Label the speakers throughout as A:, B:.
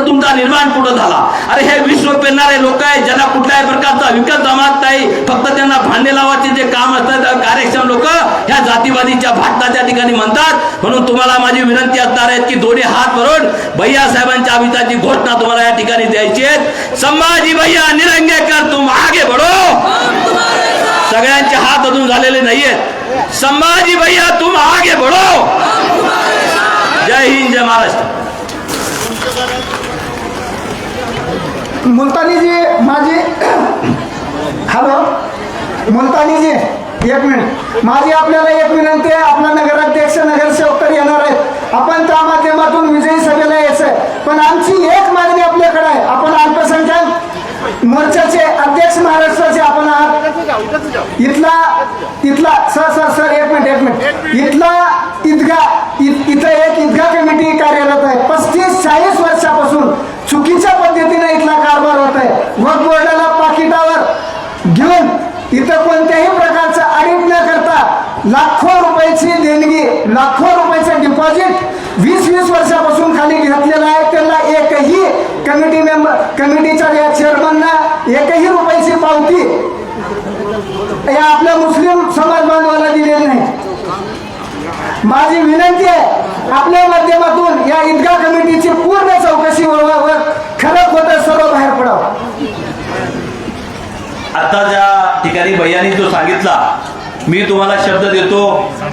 A: तर तुमचा निर्माण कुठं झाला? अरे हे विश्व पेरणारे लोक आहेत ज्यांना कुठल्याही प्रकारचा विकास जमत नाही, फक्त त्यांना भांडे लावायचे जे काम असतं कार्यक्षम लोक ह्या जातीवादीच्या भाटणाच्या ठिकाणी म्हणतात. म्हणून तुम्हाला माझी विनंती असणार आहे की दोन्ही हात भरून भैया साहेबांच्या अभिताची घोषणा तुम्हाला या ठिकाणी द्यायची आहे. संभाजी भैया निलंगेकर तुम आगे बढ़ो. सगळ्यांचे हात अजून झालेले नाहीयेत. संभाजी भैया तुम आगे बढ़ो. जय हिंद, जय महाराष्ट्र.
B: मुलतानी जी माझी हॅलो मुलतानी जी एक मिनिट. माझी आपल्याला एक विनंती आहे. आपला नगराध्यक्ष नगरसेवक येणार आहेत, आपण त्या माध्यमातून विजयी सभेला यायचंय. पण आमची एक मागणी आपल्याकडे आहे. आपण अल्पसंख्याक मोर्चाचे अध्यक्ष महाराष्ट्राचे आपण आहात. इथला सर एक मिनिट इथला इथं एक ईदगाह कमिटी कार्यरत आहे. 35-40 वर्षापासून चुकीच्या पद्धतीने इथला कारभार होत आहे. वक्फ बोर्डाला पाकिटावर घेऊन इथं कोणत्याही प्रकारचं ऑडिट न करता लाखो रुपयाची देणगी, लाखो रुपयाचं डिपॉझिट 20-20 वर्षापासून खाली घेतलेलं आहे. त्यांना एकही कमिटीच्या या चेअरमनना एकही रुपयाची पावती या आपल्या मुस्लिम समाज बांधवाला दिलेली नाही. माझी विनंती आहे आपल्या माध्यमातून या ईदगाह कमिटीची पूर्ण चौकशी व्हावी, खरं खोटं सर्व बाहेर पडावं.
A: आता ज्या ठिकाणी भैयानी जो सांगितला, मी तुम्हाला शब्द देतो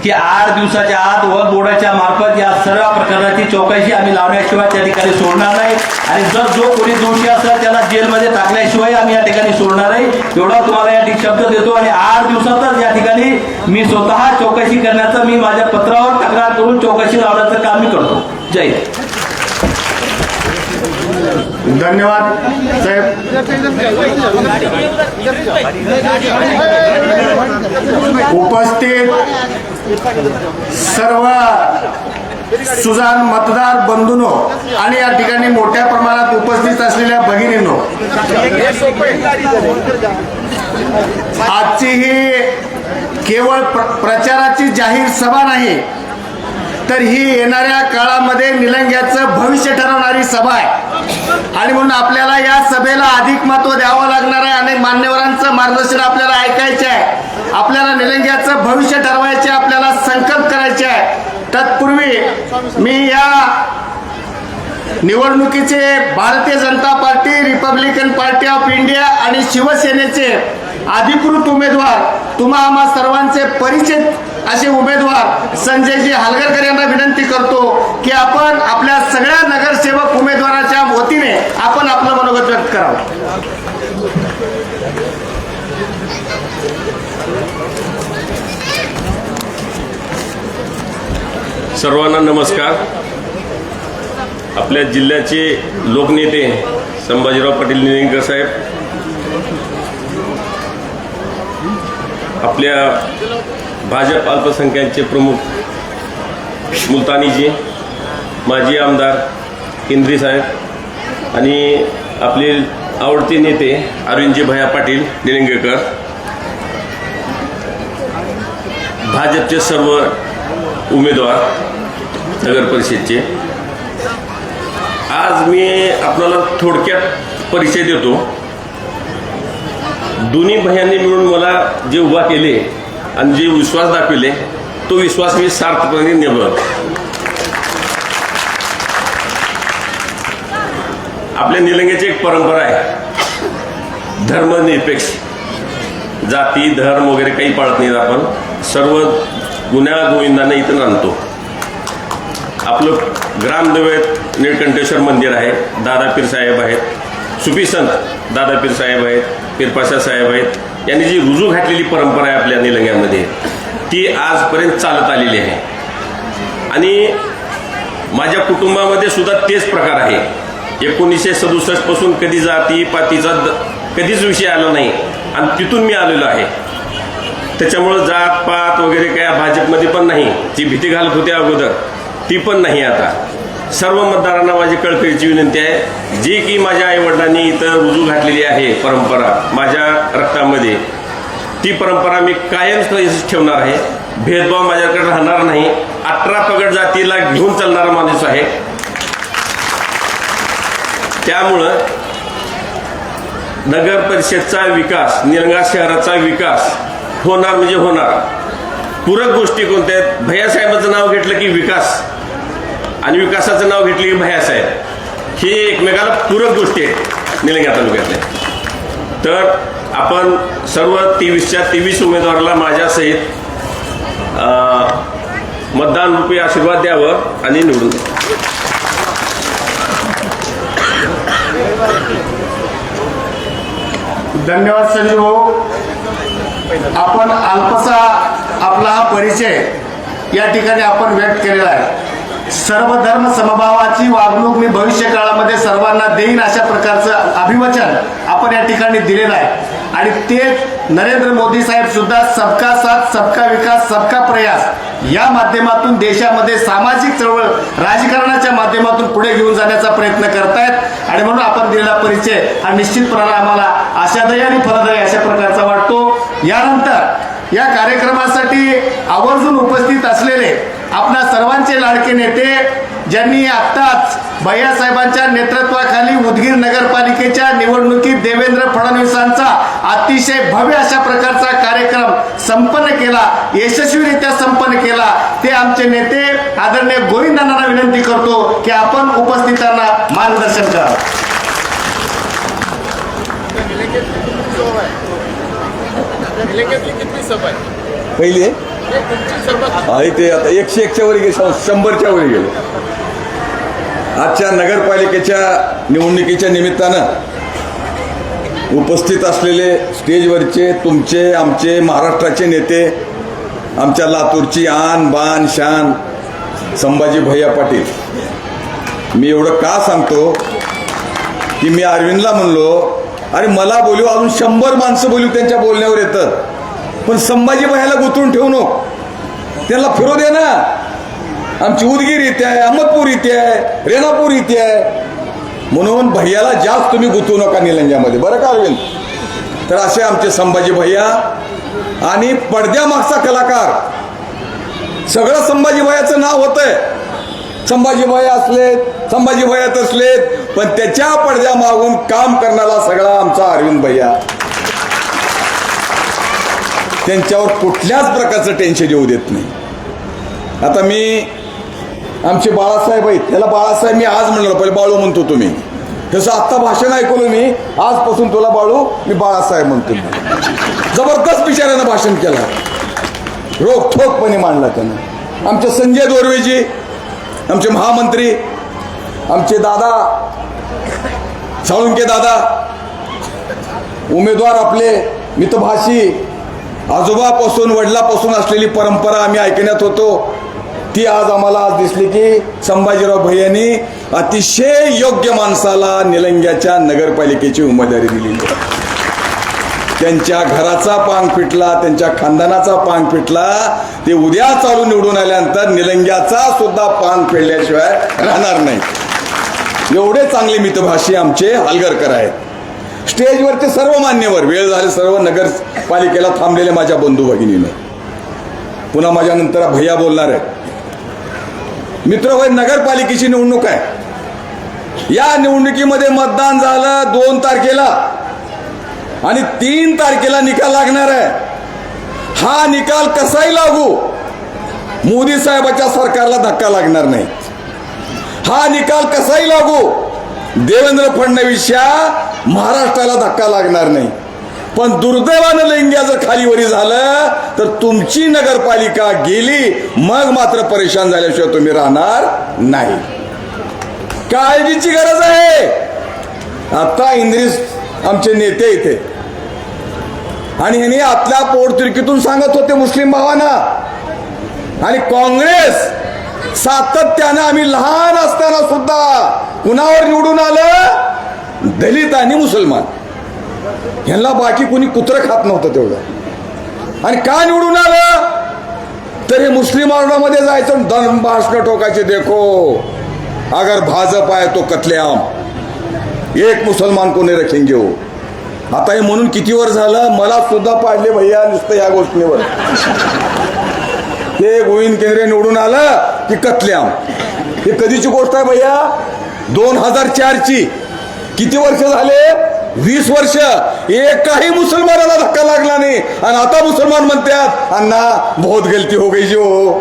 A: की 8 दिवसाच्या आत वक्फ बोर्डाच्या मार्फत या सर्व प्रकरणाची चौकशी आम्ही लावण्याशिवाय त्या ठिकाणी सोडणार नाही. आणि जर जो कोणी दोषी असेल त्याला जेलमध्ये टाकल्याशिवाय आम्ही या ठिकाणी सोडणार नाही. एवढा तुम्हाला या ठिकाणी शब्द देतो. आणि 8 दिवसातच या ठिकाणी मी स्वतः चौकशी करण्याचं, मी माझ्या पत्रावर तक्रार करून चौकशी लावण्याचं काम मी करतो. जय हिंद.
C: धन्यवाद साहेब. उपस्थित सर्व सुजाण मतदार बंधूंनो आणि या ठिकाणी मोठ्या प्रमाणात उपस्थित असलेल्या भगिनींनो, आजची ही केवळ प्रचाराची जाहीर सभा नाही, तर ही येणाऱ्या काळामध्ये निलंग्याचं भविष्य ठरवणारी सभा आहे. आणि म्हणून आपल्याला या सभेला अधिक महत्त्व द्यावं लागणार आहे. अनेक मान्यवरांचं मार्गदर्शन आपल्याला ऐकायचे आहे. आपल्याला निलंग्याचं भविष्य ठरवायचे, आपल्याला संकल्प करायचे आहे. तत्पूर्वी मी या निवडणुकीचे Bharatiya Janata party, Republican party of India आणि शिवसेनेचे अधिकृत उमेदवार, तुम्हा आम्हा सर्वांचे परिचित असे उमेदवार संजयजी हालगरकर यांना विनंती करतो की आपण आपल्या सगळ्या नगरसेवक उमेदवाराच्या वतीने आपण आपलं मनोगत व्यक्त करावं.
D: सर्वांना नमस्कार. आपल्या जिल्ह्याचे लोकनेते संभाजीराव पाटील निलंगेकर साहेब, आपल्या भाजप अल्पसंख्याकचे प्रमुख मुलतानीजी, माजी आमदार केंद्री साहेब आणि आपले आवडते नेते अरविंदजी भैया पाटील निलंगेकर, भाजपचे सर्व उमेदवार नगर परिषदचे, आज मी आपल्याला थोडक्यात परिचय देतो. दोन्ही भैयांनी मिळून मला जे उभा केले आणि जे विश्वास दाखविले, तो विश्वास मी सार्थपणे निभावला. आपल्या निलंग्याची एक परंपरा आहे, धर्मनिरपेक्ष, जाती धर्म वगैरे काही पाळत नाहीत. आपण सर्व गुन्ह्या गोविंदांना इथं आणतो. आपलं ग्रामदैवत निळकंठेश्वर मंदिर आहे, दादापीर साहेब आहेत, सुफी संत दादापीर साहेब आहेत, पीरपाशा साहेब आहेत. यांनी जी रुजू घातलेली परंपरा आहे आपल्या निलंग्यामध्ये, ती आजपर्यंत चालत आलेली आहे. आणि माझ्या कुटुंबामध्ये सुद्धा तेच प्रकार आहे. 1967 पासून कधी जाती पातीचा कधीच विषय आला नाही आणि तिथून मी आलेलो आहे. त्याच्यामुळं जात पात वगैरे काय भाजपमध्ये पण नाही. जी भीती घालत होती अगोदर ती पण नाही. आता सर्व मतदारांना माझी कळकळीची विनंती आहे, जी की माझ्या आईवडिलांनी इथं रुजू घातलेली आहे परंपरा माझ्या रक्तामध्ये, ती परंपरा मी कायम ठेवणार आहे. भेदभाव माझ्याकडे राहणार नाही. 18 पगड जातीला घेऊन चालणारा माणूस आहे. त्यामुळं नगर परिषदचा विकास, निलंगा शहराचा विकास होणार म्हणजे होणार. पूरक गोष्टी कोणत्या आहेत? भैयासाहेबांचं नाव घेतलं की विकास आणि विकासाचं नाव घेतलं की भैयासाहेब, हे एकमेकाला पूरक गोष्टी आहेत निलंगा तालुक्यातल्या. तर आपण सर्व 23च्या 23 उमेदवाराला माझ्यासहित मतदान रूपी आशीर्वाद द्यावं आणि निवडून द्यावं.
C: धन्यवाद संजय भाऊ. आपण अल्पसा आपला हा परिचय या ठिकाणी आपण व्यक्त केलेला आहे. सर्व धर्म समभावाची वागणूक मी भविष्य काळामध्ये सर्वांना देईन अशा प्रकारचं अभिवचन आपण या ठिकाणी दिलेलं आहे. आणि ते नरेंद्र मोदी साहेब सुद्धा सबका साथ सबका विकास सबका प्रयास या माध्यमातून देशामध्ये सामाजिक चळवळ राजकारणाच्या माध्यमातून पुढे घेऊन जाण्याचा प्रयत्न करतायत. आणि म्हणून आपण दिलेला परिचय हा निश्चितपणाने आम्हाला आशादायी आणि फलदायी अशा प्रकारचा वाटतो. यानंतर या कार्यक्रमासाठी आवर्जून उपस्थित असलेले आपल्या सर्वांचे लाडके नेते, ज्यांनी आत्ताच भैयासाहेबांच्या नेतृत्वाखाली उदगीर नगरपालिकेच्या निवडणुकीत देवेंद्र फडणवीसांचा अतिशय भव्य अशा प्रकारचा कार्यक्रम संपन्न केला, यशस्वीरित्या संपन्न केला, ते आमचे नेते आदरणीय गोविंदांना विनंती करतो की आपण उपस्थितांना मार्गदर्शन करा.
E: पहिले आहे ते आता 101च्या वर गेले, 100च्या वर गेले. आजच्या नगरपालिकेच्या निवडणुकीच्या निमित्तानं उपस्थित असलेले स्टेजवरचे तुमचे आमचे महाराष्ट्राचे नेते, आमच्या लातूरची आन बान शान संभाजी भैया पाटील. मी एवढं का सांगतो की मी अरविंदला म्हणलो, अरे मला बोलू अजून 100 माणसं बोलू त्यांच्या बोलण्यावर येतात, पण संभाजी भैयाला गुंतवून ठेवू नको, त्यांना फिरू दे ना. आमची उदगीर इथे आहे, अहमदपूर इथे आहे, रेणापूर इथे आहे, म्हणून भैयाला जास्त तुम्ही गुंतवू नका निलंग्यामध्ये, बरं का अरविंद. तर असे आमचे संभाजी भैया आणि पडद्यामागचा कलाकार, सगळं संभाजी भैयाचं नाव होतंय. संभाजी भैया असलेत, संभाजी भैयात असलेत, पण त्याच्या पडद्यामागून काम करणारा सगळा आमचा अरविंद भैया. त्यांच्यावर कुठल्याच प्रकारचं टेन्शन येऊ देत नाही. आता मी आमचे बाळासाहेब आहेत, त्याला बाळासाहेब मी आज म्हणलं, पहिले बाळू म्हणतो तुम्ही, तसं आत्ता भाषण ऐकलं मी, आजपासून तुला बाळू मी बाळासाहेब म्हणतो. जबरदस्त बिचाऱ्यानं भाषण केलं, रोखठोकपणे मांडला त्यानं. आमचे संजय दोरवेजी, आमचे महामंत्री, आमचे दादा साळुंके दादा, उमेदवार आपले मितभाषी, आजोबापासून वडिलापासून असलेली परंपरा आम्ही ऐकण्यात होतो, ती आज आम्हाला आज दिसली की संभाजीराव भैयांनी अतिशय योग्य माणसाला निलंग्याच्या नगरपालिकेची उमेदवारी दिली. त्यांच्या घराचा पांग फिटला, त्यांच्या खानदानाचा पांग फिटला. ते उद्या चालू निवडून आल्यानंतर निलंग्याचा सुद्धा पांग फिरल्याशिवाय राहणार नाही. एवढे चांगले मितभाषी आमचे हलगरकर आहेत. स्टेजवरचे सर्व मान्यवर, वेळ झाले सर्व नगरपालिकेला थांबलेले माझ्या बंधू भगिनीनं, पुन्हा माझ्या नंतर भैया बोलणार आहेत. मित्र होय, नगरपालिकेची निवडणूक आहे. या निवडणुकीमध्ये मतदान झालं 2 तारखेला आणि 3 तारखेला निकाल लागणार आहे. हा निकाल कसाही लागू, मोदी साहेबाच्या सरकारला धक्का लागणार नाही. हा निकाल कसाही लागू, देवेंद्र फडणवीसच्या महाराष्ट्राला धक्का लागणार नाही. पण दुर्दैवानं लंग्या जर खालीवरी झालं तर तुमची नगरपालिका गेली, मग मात्र परेशान झाल्याशिवाय तुम्ही राहणार नाही. काळजीची गरज आहे. आता इंद्रिस आमचे नेते इथे आणि ह्यांनी आतल्या पोटतिडकीतून सांगत होते मुस्लिम भावांना, आणि काँग्रेस सातत्यानं आम्ही लहान असताना सुद्धा कुणावर निवडून आलं, दलित आणि मुसलमान. ह्यांना बाकी कोणी कुत्रं खात नव्हतं तेवढं. आणि का निवडून आलं तर हे मुस्लिम आरडामध्ये जायचं, धन भाषण ठोकायचे, देखो अगर भाजप आहे तो कतलेआम, एक मुसलमान कोणी रखेंगे हो. आता हे म्हणून किती वर झालं, मला सुद्धा पाडले भैया नुसतं या गोष्टीवर. ते गोविंद केंद्रे निवडून आलं की कतलेआम. हे कधीची गोष्ट आहे भैया, 2004ची. किती वर्ष झाले? 20 वर्ष. एकाही मुसलमानाला धक्का लागला नाही. आणि आता मुसलमान म्हणतात अण्णा बहुत गलती हो गई जो.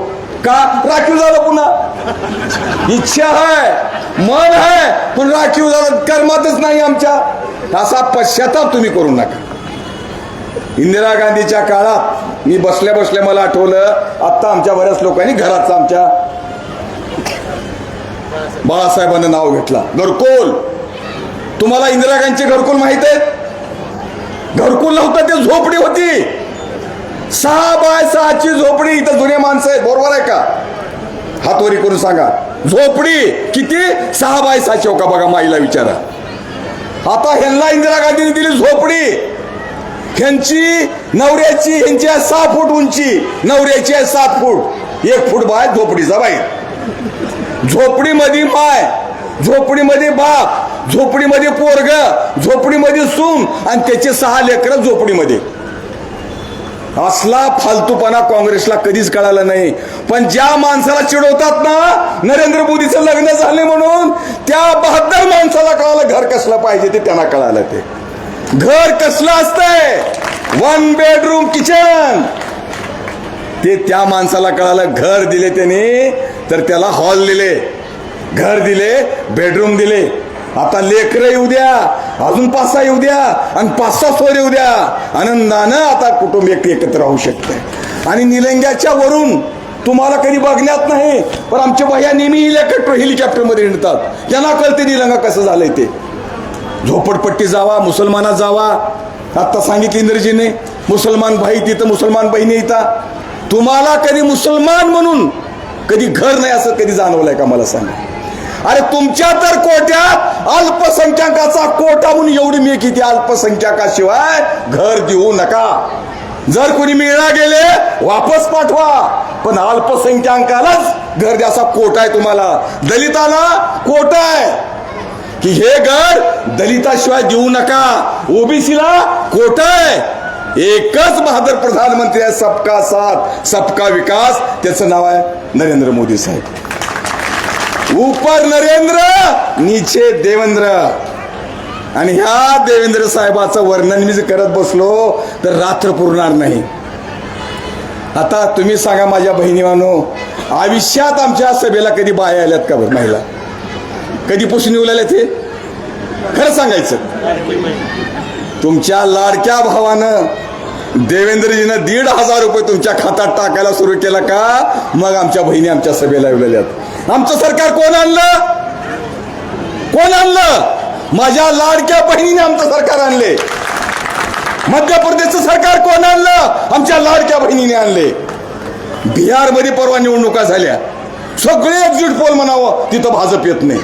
E: का? राखीव झालं पुन्हा. इच्छा आहे, मन आहे, पण राखीव झालं, कर्मातच नाही आमच्या. असा पश्चाताप तुम्ही करू नका. इंदिरा गांधीच्या काळात मी बसल्या बसल्या मला आठवलं, आता आमच्या बऱ्याच लोकांनी घराचं आमच्या बाळासाहेबांना नाव घेतला, घरकुल. तुम्हाला इंदिरा गांधीचे घरकुल माहित आहेत? घरकुल नव्हतं, ते झोपडी होती. 6 बाय 6ची झोपडी. इथं जुने माणसं आहेत, बरोबर आहे का? हातवरी करून सांगा. झोपडी किती? 6 बाय 6ची. हो का? बघा, माईला विचारा. आता ह्यांना इंदिरा गांधीने दिली झोपडी. ह्यांची नवऱ्याची, ह्यांची आहे 6 फूट उंची, नवऱ्याची आहे 7 फूट. 1 फूट बाहेर झोपडीचा बाहेर. झोपडीमध्ये माय, झोपडीमध्ये बाप, झोपडीमध्ये पोरग, झोपडीमध्ये सून आणि त्याचे 6 लेकरं झोपडीमध्ये. असला फालतूपणा काँग्रेसला कधीच कळाला नाही. पण ज्या माणसाला चिडवतात ना नरेंद्र मोदीचं लग्न झाले म्हणून, त्या 72 माणसाला कळालं घर कसलं पाहिजे ते. त्यांना कळालं ते घर कसलं असतंय. 1 बेडरूम किचन. ते त्या माणसाला कळालं. घर दिले त्याने तर त्याला हॉल दिले, घर दिले, बेडरूम दिले. आता लेकरं येऊ द्या, अजून 5-6 येऊ द्या, आणि 5-6 सोर येऊ द्या. आनंदानं आता कुटुंब एकत्र राहू शकते. आणि निलंग्याच्या वरून तुम्हाला कधी बघण्यात नाही, पण आमच्या भैया नेहमी हेलिकॉप्टरमध्ये हिंडतात. त्यांना कळते निलंगा कसं झालंय ते. झोपडपट्टी जावा, मुसलमानात जावा. आता सांगितलं इंद्रजीने, मुसलमान भाई तिथं, मुसलमान बहिणी इथं. तुम्हाला कधी मुसलमान म्हणून कधी घर नाही असं कधी जाणवलंय का? मला सांगा. अरे तुमच्या तर कोट्यात अल्पसंख्याकाचा कोटा म्हणून एवढी मी किती अल्पसंख्याकाशिवाय घर देऊ नका. जर कोणी मिळा गेले वापस पाठवा, पण अल्पसंख्याकालाच घर द्याचा कोटा आहे तुम्हाला. दलिताला कोटा आहे की हे घर दलिताशिवाय देऊ नका. ओबीसीला कोटा आहे. एकच बहादर प्रधानमंत्री आहे, सबका साथ सबका विकास. त्याचं नाव आहे नरेंद्र मोदी साहेब. ऊपर नरेंद्र, नीचे देवेंद्र. आणि ह्या देवेंद्र साहेबाचं वर्णन मी करत बसलो तर रात्र पुरणार नाही. आता तुम्ही सांगा माझ्या बहिणीवानो, आयुष्यात आमच्या सभेला कधी बाया आल्यात का बरं? महिला कधी पुसून उलाल्या? ते खरं सांगायचं. तुमच्या लाडक्या भावानं देवेंद्रजीनं 1,500 रुपये तुमच्या खात्यात टाकायला सुरू केला का, मग आमच्या बहिणी आमच्या सभेला येऊल्यात. आमचं सरकार कोण आणलं? कोण आणलं? माझ्या लाडक्या बहिणीने आमचं सरकार आणले. मध्य प्रदेशचं सरकार कोण आणलं? आमच्या लाडक्या बहिणीने आणले. बिहारमध्ये परवा निवडणुका झाल्या, सगळे एक्झिट पोल म्हणावं, तिथं भाजप येत नाही.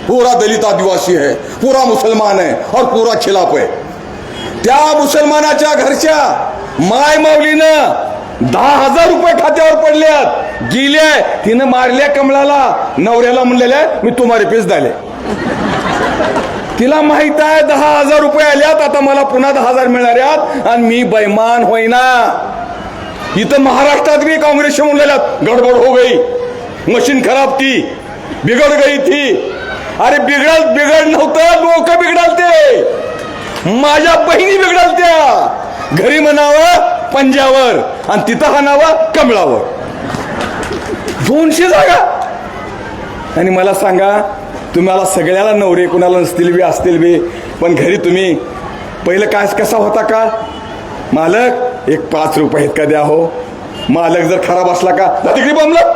E: पूरा दलित आदिवासी है, पूरा मुसलमान है और पूरा खिलाफ है. त्या मुसलमानाच्या घरच्या माय माऊलीनं 10,000 रुपये खात्यावर पडल्यात. गेले तिनं मारल्या कमळाला, नवऱ्याला म्हणलेल्या मी तुम्हारे पेच झाले. तिला माहित आहे 10,000 रुपये आल्यात, आता मला पुन्हा 10,000 मिळणाऱ्यात आणि मी बैमान होईना. इथं महाराष्ट्रात बी काँग्रेसच्या म्हणलेल्यात गडबड हो गई, मशीन खराब थी, बिघड गई थी. अरे बिघड नव्हतं, लोक बिघडाल ते. माझ्या बहिणी बिघडाल त्या. घरी म्हणावं पंजावर आणि तिथं हाणावं कमळावर. 200 जागा. आणि मला सांगा, तुम्हाला सगळ्याला नवरे कुणाला नसतील बी असतील बी, पण घरी तुम्ही पहिलं काय कसा होता का, मालक एक 5 रुपये आहेत का द्या हो. मालक जर खराब असला का तिकडे बमलं,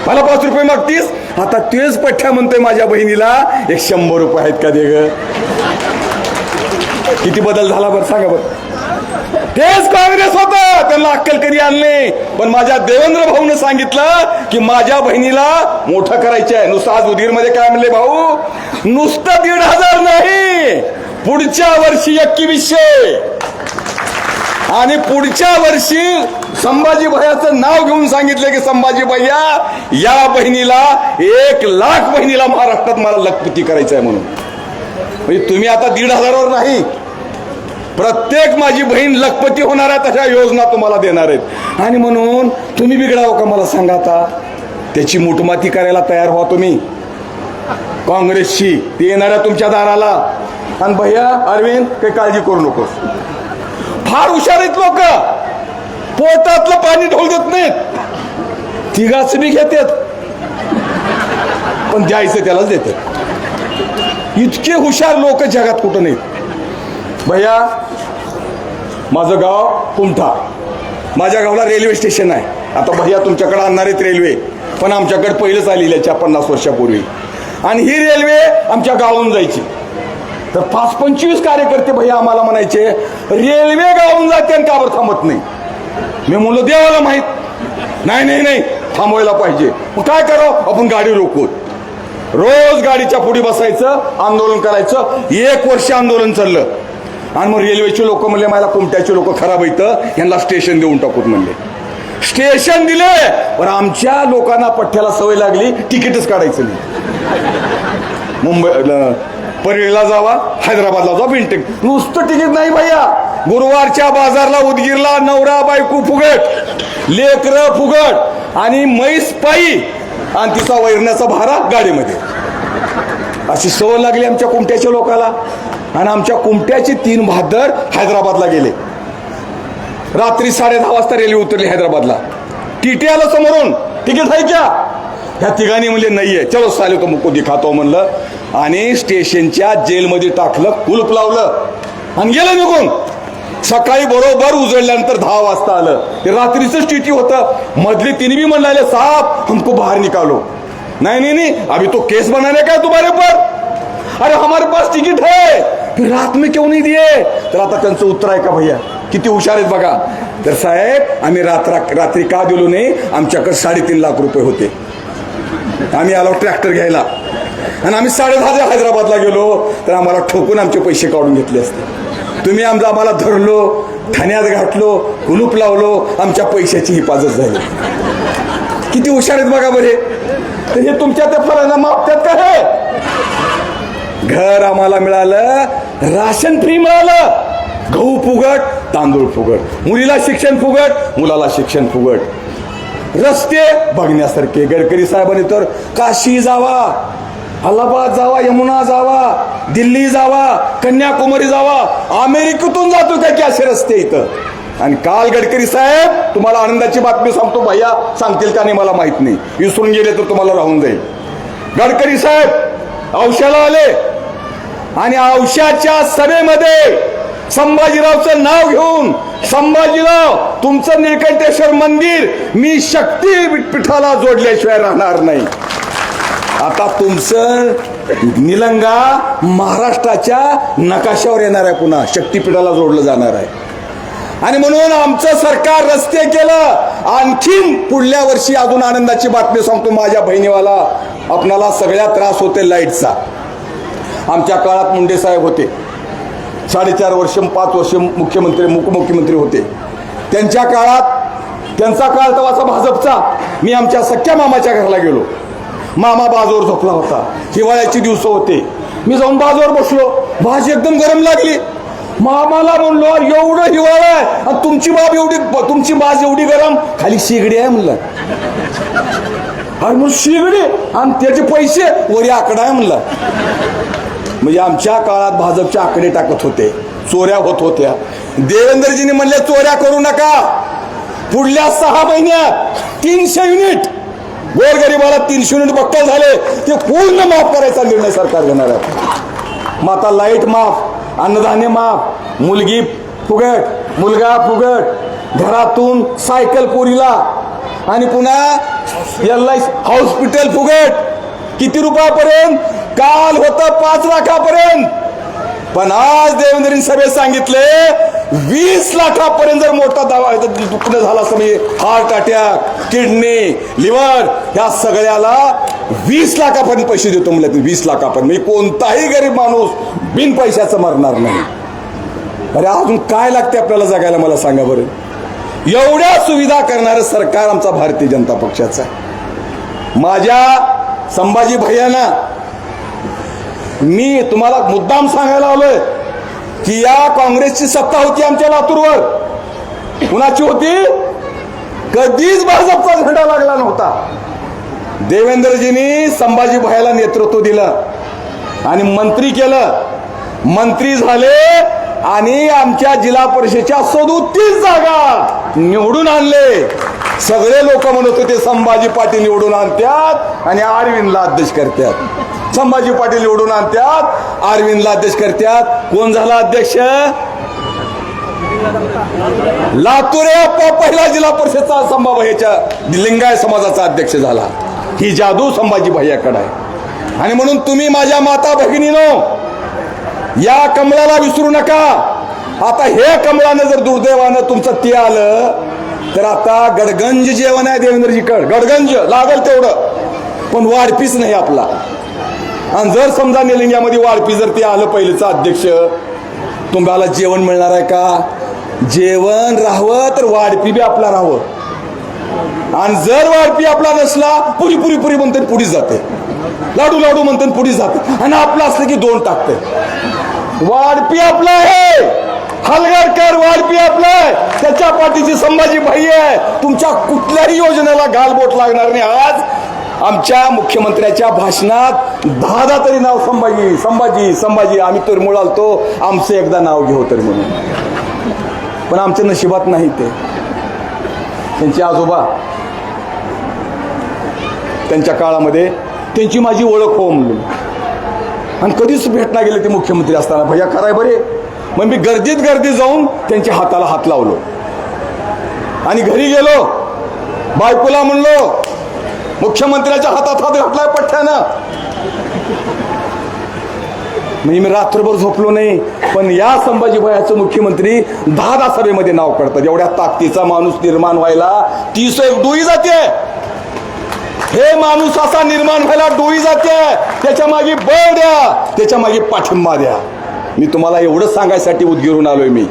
E: मला 5 रुपये मागतीस. आता तेच पठ्ठ्या म्हणतोय माझ्या बहिणीला एक 100 रुपये आहेत का दे ग. किती बदल झाला बरं सांगा बरं. तेच काँग्रेस होतं, त्यांना अक्कल कधी आणले. पण माझ्या देवेंद्र भाऊनं सांगितलं की माझ्या बहिणीला मोठं करायचं आहे. नुसतं आज उदगीरमध्ये काय म्हणले भाऊ, नुसतं 1,500 नाही, पुढच्या वर्षी 2100. आणि पुढच्या वर्षी संभाजी भैयाचं नाव घेऊन सांगितलं की संभाजी भैया या बहिणीला 1,00,000 बहिणीला महाराष्ट्रात मला लखपती करायचं आहे म्हणून. म्हणजे तुम्ही आता 1,500वर नाही, प्रत्येक माझी बहीण लखपती होणार आहे तशा योजना तुम्हाला देणार आहेत. आणि म्हणून तुम्ही बिघडावं का मला सांगा. आता त्याची मुठमाती करायला तयार व्हा तुम्ही. काँग्रेसची ती येणाऱ्या तुमच्या दाराला. आणि भैया अरविंद काही काळजी करू नकोस, फार हुशार आहेत लोक, पोटातलं पाणी ढोल देत नाहीत, तिघाच बी घेतात पण द्यायचं त्यालाच देतात. इतके हुशार लोक जगात कुठं नाहीत. भैया माझं गाव कुमठा, माझ्या गावाला रेल्वे स्टेशन आहे. आता भैया तुमच्याकडे आणणार आहेत रेल्वे, पण आमच्याकडे पहिलंच आलेली आहे 50 वर्षापूर्वी. आणि ही रेल्वे आमच्या गावाहून जायची. तर 5-25 कार्यकर्ते भैया आम्हाला म्हणायचे रेल्वे गावाहून जाते आणि काबर थांबत नाही. मी म्हणलो देवाला माहित, नाही नाही नाही थांबवायला पाहिजे. मग काय करावं, आपण गाडी रोखू. रोज गाडीच्या पुढे बसायचं, आंदोलन करायचं. 1 वर्ष आंदोलन चाललं. आणि मग रेल्वेचे लोक म्हणले मला कुमट्याचे लोक खराब येतं, यांना स्टेशन देऊन टाकूत म्हणले. स्टेशन दिले, पण आमच्या लोकांना पठ्ठ्याला सवय लागली तिकीटच काढायचं नाही. मुंबई परेलला जावा, हैदराबादला जावा, बिनटेक नुसतं तिकीट नाही भैया. गुरुवारच्या बाजारला उदगीरला नवरा बायको फुगट, लेकरं फुगट आणि म्हैस पायी आणि तिचा वैरण्याचा भारा गाडीमध्ये. अशी सवय लागली आमच्या कुमट्याच्या लोकाला. आणि आमच्या कुमट्याचे 3 बहादर हैदराबादला गेले. रात्री 10:30 वाजता रेल्वे उतरली हैदराबादला. टीटी आलं समोरून, तिकीट आहे क्या? ह्या तिघांनी म्हणले नाहीये. चलो साले तो मुको दिखातो म्हणलं आणि स्टेशनच्या जेलमध्ये टाकलं, कुलूप लावलं आणि गेलं निघून. सकाळी बरोबर उजळल्यानंतर 10 वाजता आलं. ते रात्रीच टीटी होतं. मधली तिने बी म्हणले साहब हमको बाहर निकालो. नहीं नहीं नहीं अभी तो केस बनाने का है तुम्हारे ऊपर. अरे हमारे पास टिकट है, फिर रात में क्यों नहीं दिए? तर आता त्यांचं उत्तर आहे का भैया, किती हुशार आहेत बघा. तर साहेब आम्ही रात्री का दिलो नाही, आमच्याकडे 3.5 लाख रुपये होते. आम्ही आलो ट्रॅक्टर घ्यायला आणि आम्ही 10:30 हैदराबादला गेलो तर आम्हाला ठोकून आमचे पैसे काढून घेतले असते. तुम्ही आम्हाला धरलो, ठाण्यात घातलो, कुलूप लावलो, आमच्या पैशाची हिफाजत झाली. किती हुशार आहेत बघा बरे. तर हे तुमच्या त्या फरांना मागतात का? हे घर आम्हाला मिळालं, राशन फ्री मिळालं, गहू फुगट, तांदूळ फुगट, मुलीला शिक्षण फुगट, मुलाला शिक्षण फुगट, रस्ते बघण्यासारखे. गडकरी साहेबांनी तर काशी जावा, अलाहाबाद जावा, यमुना जावा, दिल्ली जावा, कन्याकुमारी जावा, अमेरिकेतून जातो काय की असे रस्ते इथं. आणि काल गडकरी साहेब तुम्हाला आनंदाची बातमी सांगतो भैया, सांगतील का नाही मला माहित नाही, विसरून गेले तर तुम्हाला राहून जाईल. गडकरी साहेब औषधाला आले आणि औषधाच्या सभेमध्ये संभाजीरावचं नाव घेऊन, संभाजीराव तुमचं निळकंठेश्वर मंदिर मी शक्तीपीठाला जोडल्याशिवाय राहणार नाही. आता तुमचं निलंगा महाराष्ट्राच्या नकाशावर येणार आहे, पुन्हा शक्तीपीठाला जोडलं जाणार आहे. आणि म्हणून आमचं सरकार रस्ते केलं. आणखीन पुढल्या वर्षी अजून आनंदाची बातमी सांगतो माझ्या बहिणीवाला, आपणाला सगळ्या त्रास होते लाईटचा. आमच्या काळात मुंडे साहेब होते, 4.5 वर्ष 5 वर्ष मुख्यमंत्री होते. त्यांच्या काळात, त्यांचा काळ तवाचा भाजपचा. मी आमच्या सख्या मामाच्या घराला गेलो. मामा बाजूवर झोपला होता, हिवाळ्याची दिवस होते. मी जाऊन बाजूवर बसलो, भाजी एकदम गरम लागली. मामाला म्हणलो एवढं हिवाळा आहे आणि तुमची बाज एवढी गरम, खाली शेगडी आहे म्हणलं. अरे मग शेगडी आणि त्याचे पैसे वरी आकडा आहे म्हणलं. म्हणजे आमच्या काळात भाजपचे आकडे टाकत होते, चोऱ्या होत होत्या. देवेंद्रजींनी म्हणले चोऱ्या करू नका, पुढल्या 6 महिन्यात 300 युनिट गोरगरिबाला 300 युनिट बक्कल झाले, ते पूर्ण माफ करायचा निर्णय सरकार घेणार आहे. मग आता लाईट माफ, अन्नधान्य माफ, मुलगी फुगट, मुलगा फुगट, घरातून सायकल पोरीला, आणि पुन्हा LIC हॉस्पिटल फुगट. किती रुपयापर्यंत? काल होतं 5 लाखापर्यंत, पण आज देवेंद्रजींनी सभेत सांगितले 20 लाखापर्यंत जर मोठा दुखणं झाला असं, म्हणजे हार्ट अटॅक, किडनी, लिव्हर, या सगळ्याला 20 लाखापर्यंत पैसे देतो म्हणलं. 20 लाखापर्यंत म्हणजे कोणताही गरीब माणूस बिन पैशाचं मरणार नाही. अरे अजून काय लागते आपल्याला जगायला मला सांगा बरं. एवढ्या सुविधा करणारं सरकार आमचा भारतीय जनता पक्षाचा आहे. माझ्या संभाजी भैयांना मी तुम्हाला मुद्दाम सांगायला आलोय की या काँग्रेसची सत्ता होती आमच्या लातूरवर. कुणाची होती? कधीच भाजपचा झेंडा लागला नव्हता. देवेंद्रजींनी संभाजी भाईला नेतृत्व दिलं आणि मंत्री केलं, मंत्री झाले आणि आमच्या जिल्हा परिषदेच्या 37 जागा निवडून आणले. सगळे लोक म्हणत होते संभाजी पाटील निवडून आणतात आणि अरविंदला अध्यक्ष करतात, संभाजी पाटील निवडून आणतात अरविंदला अध्यक्ष करतात. कोण झाला अध्यक्ष? लातूर पहिला जिल्हा परिषदचा संभाजीच्या लिंगायत समाजाचा अध्यक्ष झाला. ही जादू संभाजी भैयाकडे आहे. आणि म्हणून तुम्ही माझ्या माता भगिनीनो या कमळाला विसरू नका. आता हे कमळानं जर दुर्दैवानं तुमचं ते आलं तर आता गडगंज जेवण आहे देवेंद्रजीकडे, गडगंज लागल तेवढं, पण वाढपीच नाही आपला. आणि जर समजा निलंग्यामध्ये वाढपी जर ते आलं पहिलेचं अध्यक्ष, तुम्हाला जेवण मिळणार आहे का? जेवण राहावं तर वाढपी बी आपला राहावं. आणि जर वाढपी आपला नसला, पुरी पुरी पुरी म्हणते पुढीच जाते, लाडू लाडू म्हणते पुढीच जाते, आणि आपलं असलं की 2 टाकते. वाढपी आपला आहे, हलगडकर वाढपी आपला आहे, त्याच्या पाठीची संभाजी भाई आहे. तुमच्या कुठल्याही योजनेला गालबोट लागणार नाही. आज आमच्या मुख्यमंत्र्याच्या भाषणात 10 तरी नाव संभाजी संभाजी संभाजी. आम्ही तर मुळालतो आमचं एकदा नाव घेऊ तरी म्हणून, पण आमच्या नशिबात नाही. ते त्यांचे आजोबा त्यांच्या काळामध्ये त्यांची माझी ओळख हो म्हणून, आणि कधीच भेटना गेले ते मुख्यमंत्री असताना. भैया कराय बरे, मग मी गर्दी जाऊन त्यांच्या हाताला हात लावलो आणि घरी गेलो. बायकोला म्हणलो मुख्यमंत्र्याच्या हातात हात घातलाय पठ्ठ्यानं. म्हणजे मी रात्रभर झोपलो नाही. पण या संभाजी भैयाचं मुख्यमंत्री 10 सभेमध्ये नाव काढतात. एवढ्या ताकदीचा माणूस निर्माण व्हायला 30 डोई जाते. हे माणूस असा निर्माण व्हायला डोई जाते. त्याच्या मागे बळ द्या, त्याच्या मागे पाठिंबा द्या. मी तुम्हाला एवढंच सांगायसाठी उद्गिरून आलोय मी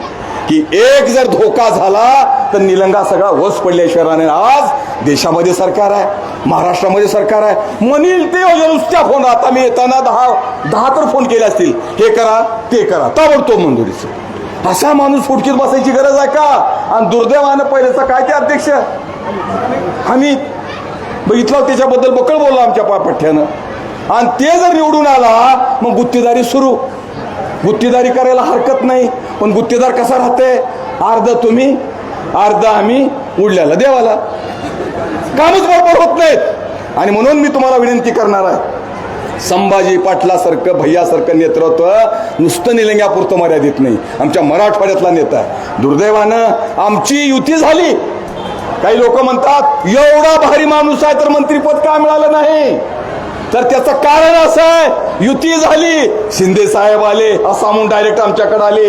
E: की एक जर धोका झाला तर निलंगा सगळा वस पडल्याशिवाय नाही. आज देशामध्ये सरकार आहे, महाराष्ट्रामध्ये सरकार आहे, म्हणील ते नुसत्या फोन. आता मी येताना 10 तर फोन केले असतील, हे करा ते करा, ताबडतोब मंजुरीचं. असा माणूस फुटकीत बसायची गरज आहे का? आणि दुर्दैवानं पहिलेचा काय ते अध्यक्ष आम्ही बघितलं, त्याच्याबद्दल बकळ बोलला आमच्या पठ्ठ्यानं. आणि ते जर निवडून आला मग गुत्तेदारी सुरू. गुत्तेदारी करायला हरकत नाही, पण गुत्तेदार कसा राहते? अर्ध तुम्ही अर्ध आम्ही, उडल्याला देवाला. कामच बरोबर होत नाहीत. आणि म्हणून मी तुम्हाला विनंती करणार आहे, संभाजी पाटलासारखं भैयासारखं नेतृत्व नुसतं निलंग्यापुरतं मर्यादित नाही, आमच्या मराठवाड्यातला नेता आहे. दुर्दैवानं आमची युती झाली. काही लोक म्हणतात एवढा भारी माणूस आहे तर मंत्रीपद का मिळालं नाही? तर त्याचं कारण असं आहे, युती झाली, शिंदे साहेब आले, असं म्हणून डायरेक्ट आमच्याकडे आले.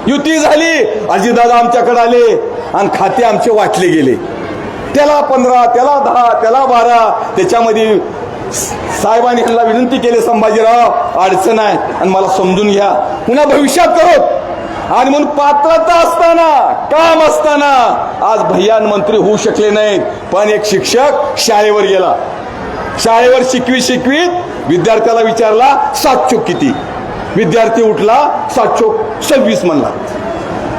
E: युती झाली, अजितदादा आमच्याकडे आले आणि खाते आमचे वाटले गेले. त्याला 15, त्याला 10, त्याला 12. त्याच्यामध्ये साहेबांनी ह्यांना विनंती केली, संभाजीराव अडचण आहे आणि मला समजून घ्या, पुन्हा भविष्यात करत. आणि म्हणून पात्रता असताना, काम असताना आज भैया मंत्री होऊ शकले नाहीत. पण एक शिक्षक शाळेवर गेला, शाळेवर शिकवीत विद्यार्थ्याला विचारला 7 चोक किती? विद्यार्थी उठला 7 चोक 26 म्हणला.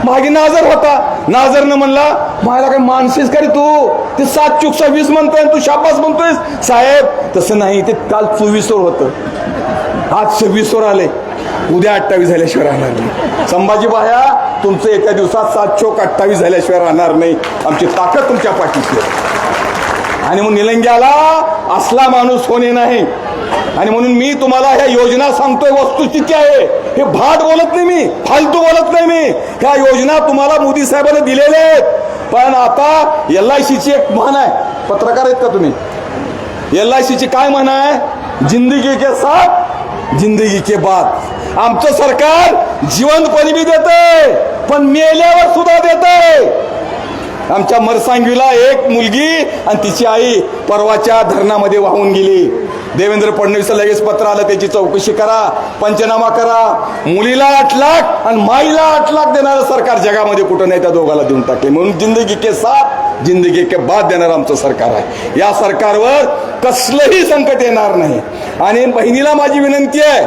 E: मागे नाजर होता, नाजरनं म्हणला मला काय मानसीस का रे तू? ते 7 चोक 26 म्हणतोय, तू शाबास म्हणतोय. साहेब तसं नाही, ते काल 24 होतं, आज 26 आले, उद्या 28 झाल्याशिवाय राहणार नाही. संभाजी भाया तुमचं एका दिवसात 7 चोक 28 झाल्याशिवाय राहणार नाही. आमची ताकद तुमच्या पाठीशी आहे. आणि म्हणून निलंग्याला असला माणूस होणे नाही. आणि म्हणून मी तुम्हाला ह्या योजना सांगतोय, वस्तुस्थिती आहे. हे भाट बोलत नाही मी, फालतू बोलत नाही मी. ह्या योजना तुम्हाला मोदी साहेबांनी दिलेल्या आहेत. पण आता LICची एक म्हण आहे, पत्रकार आहेत का तुम्ही? LICची काय म्हण आहे? जिंदगी के साथ जिंदगी के बाद. आमचं सरकार जिवंतपणी बी देतंय, पण मेल्यावर सुद्धा देतंय. आमच्या मरसांगवीला एक मुलगी आणि तिची आई परवाच्या धरणामध्ये वाहून गेली. देवेंद्र फडणवीस लगेच पत्र आलं, त्याची चौकशी करा, पंचनामा करा. मुलीला 8 लाख आणि माईला 8 लाख देणारं सरकार जगामध्ये कुठं नाही, त्या दोघाला देऊन टाकले. म्हणून जिंदगी के साथ जिंदगी के बाद देणारं आमचं सरकार आहे. या सरकारवर कसलंही संकट येणार नाही. आणि बहिणीला माझी विनंती आहे,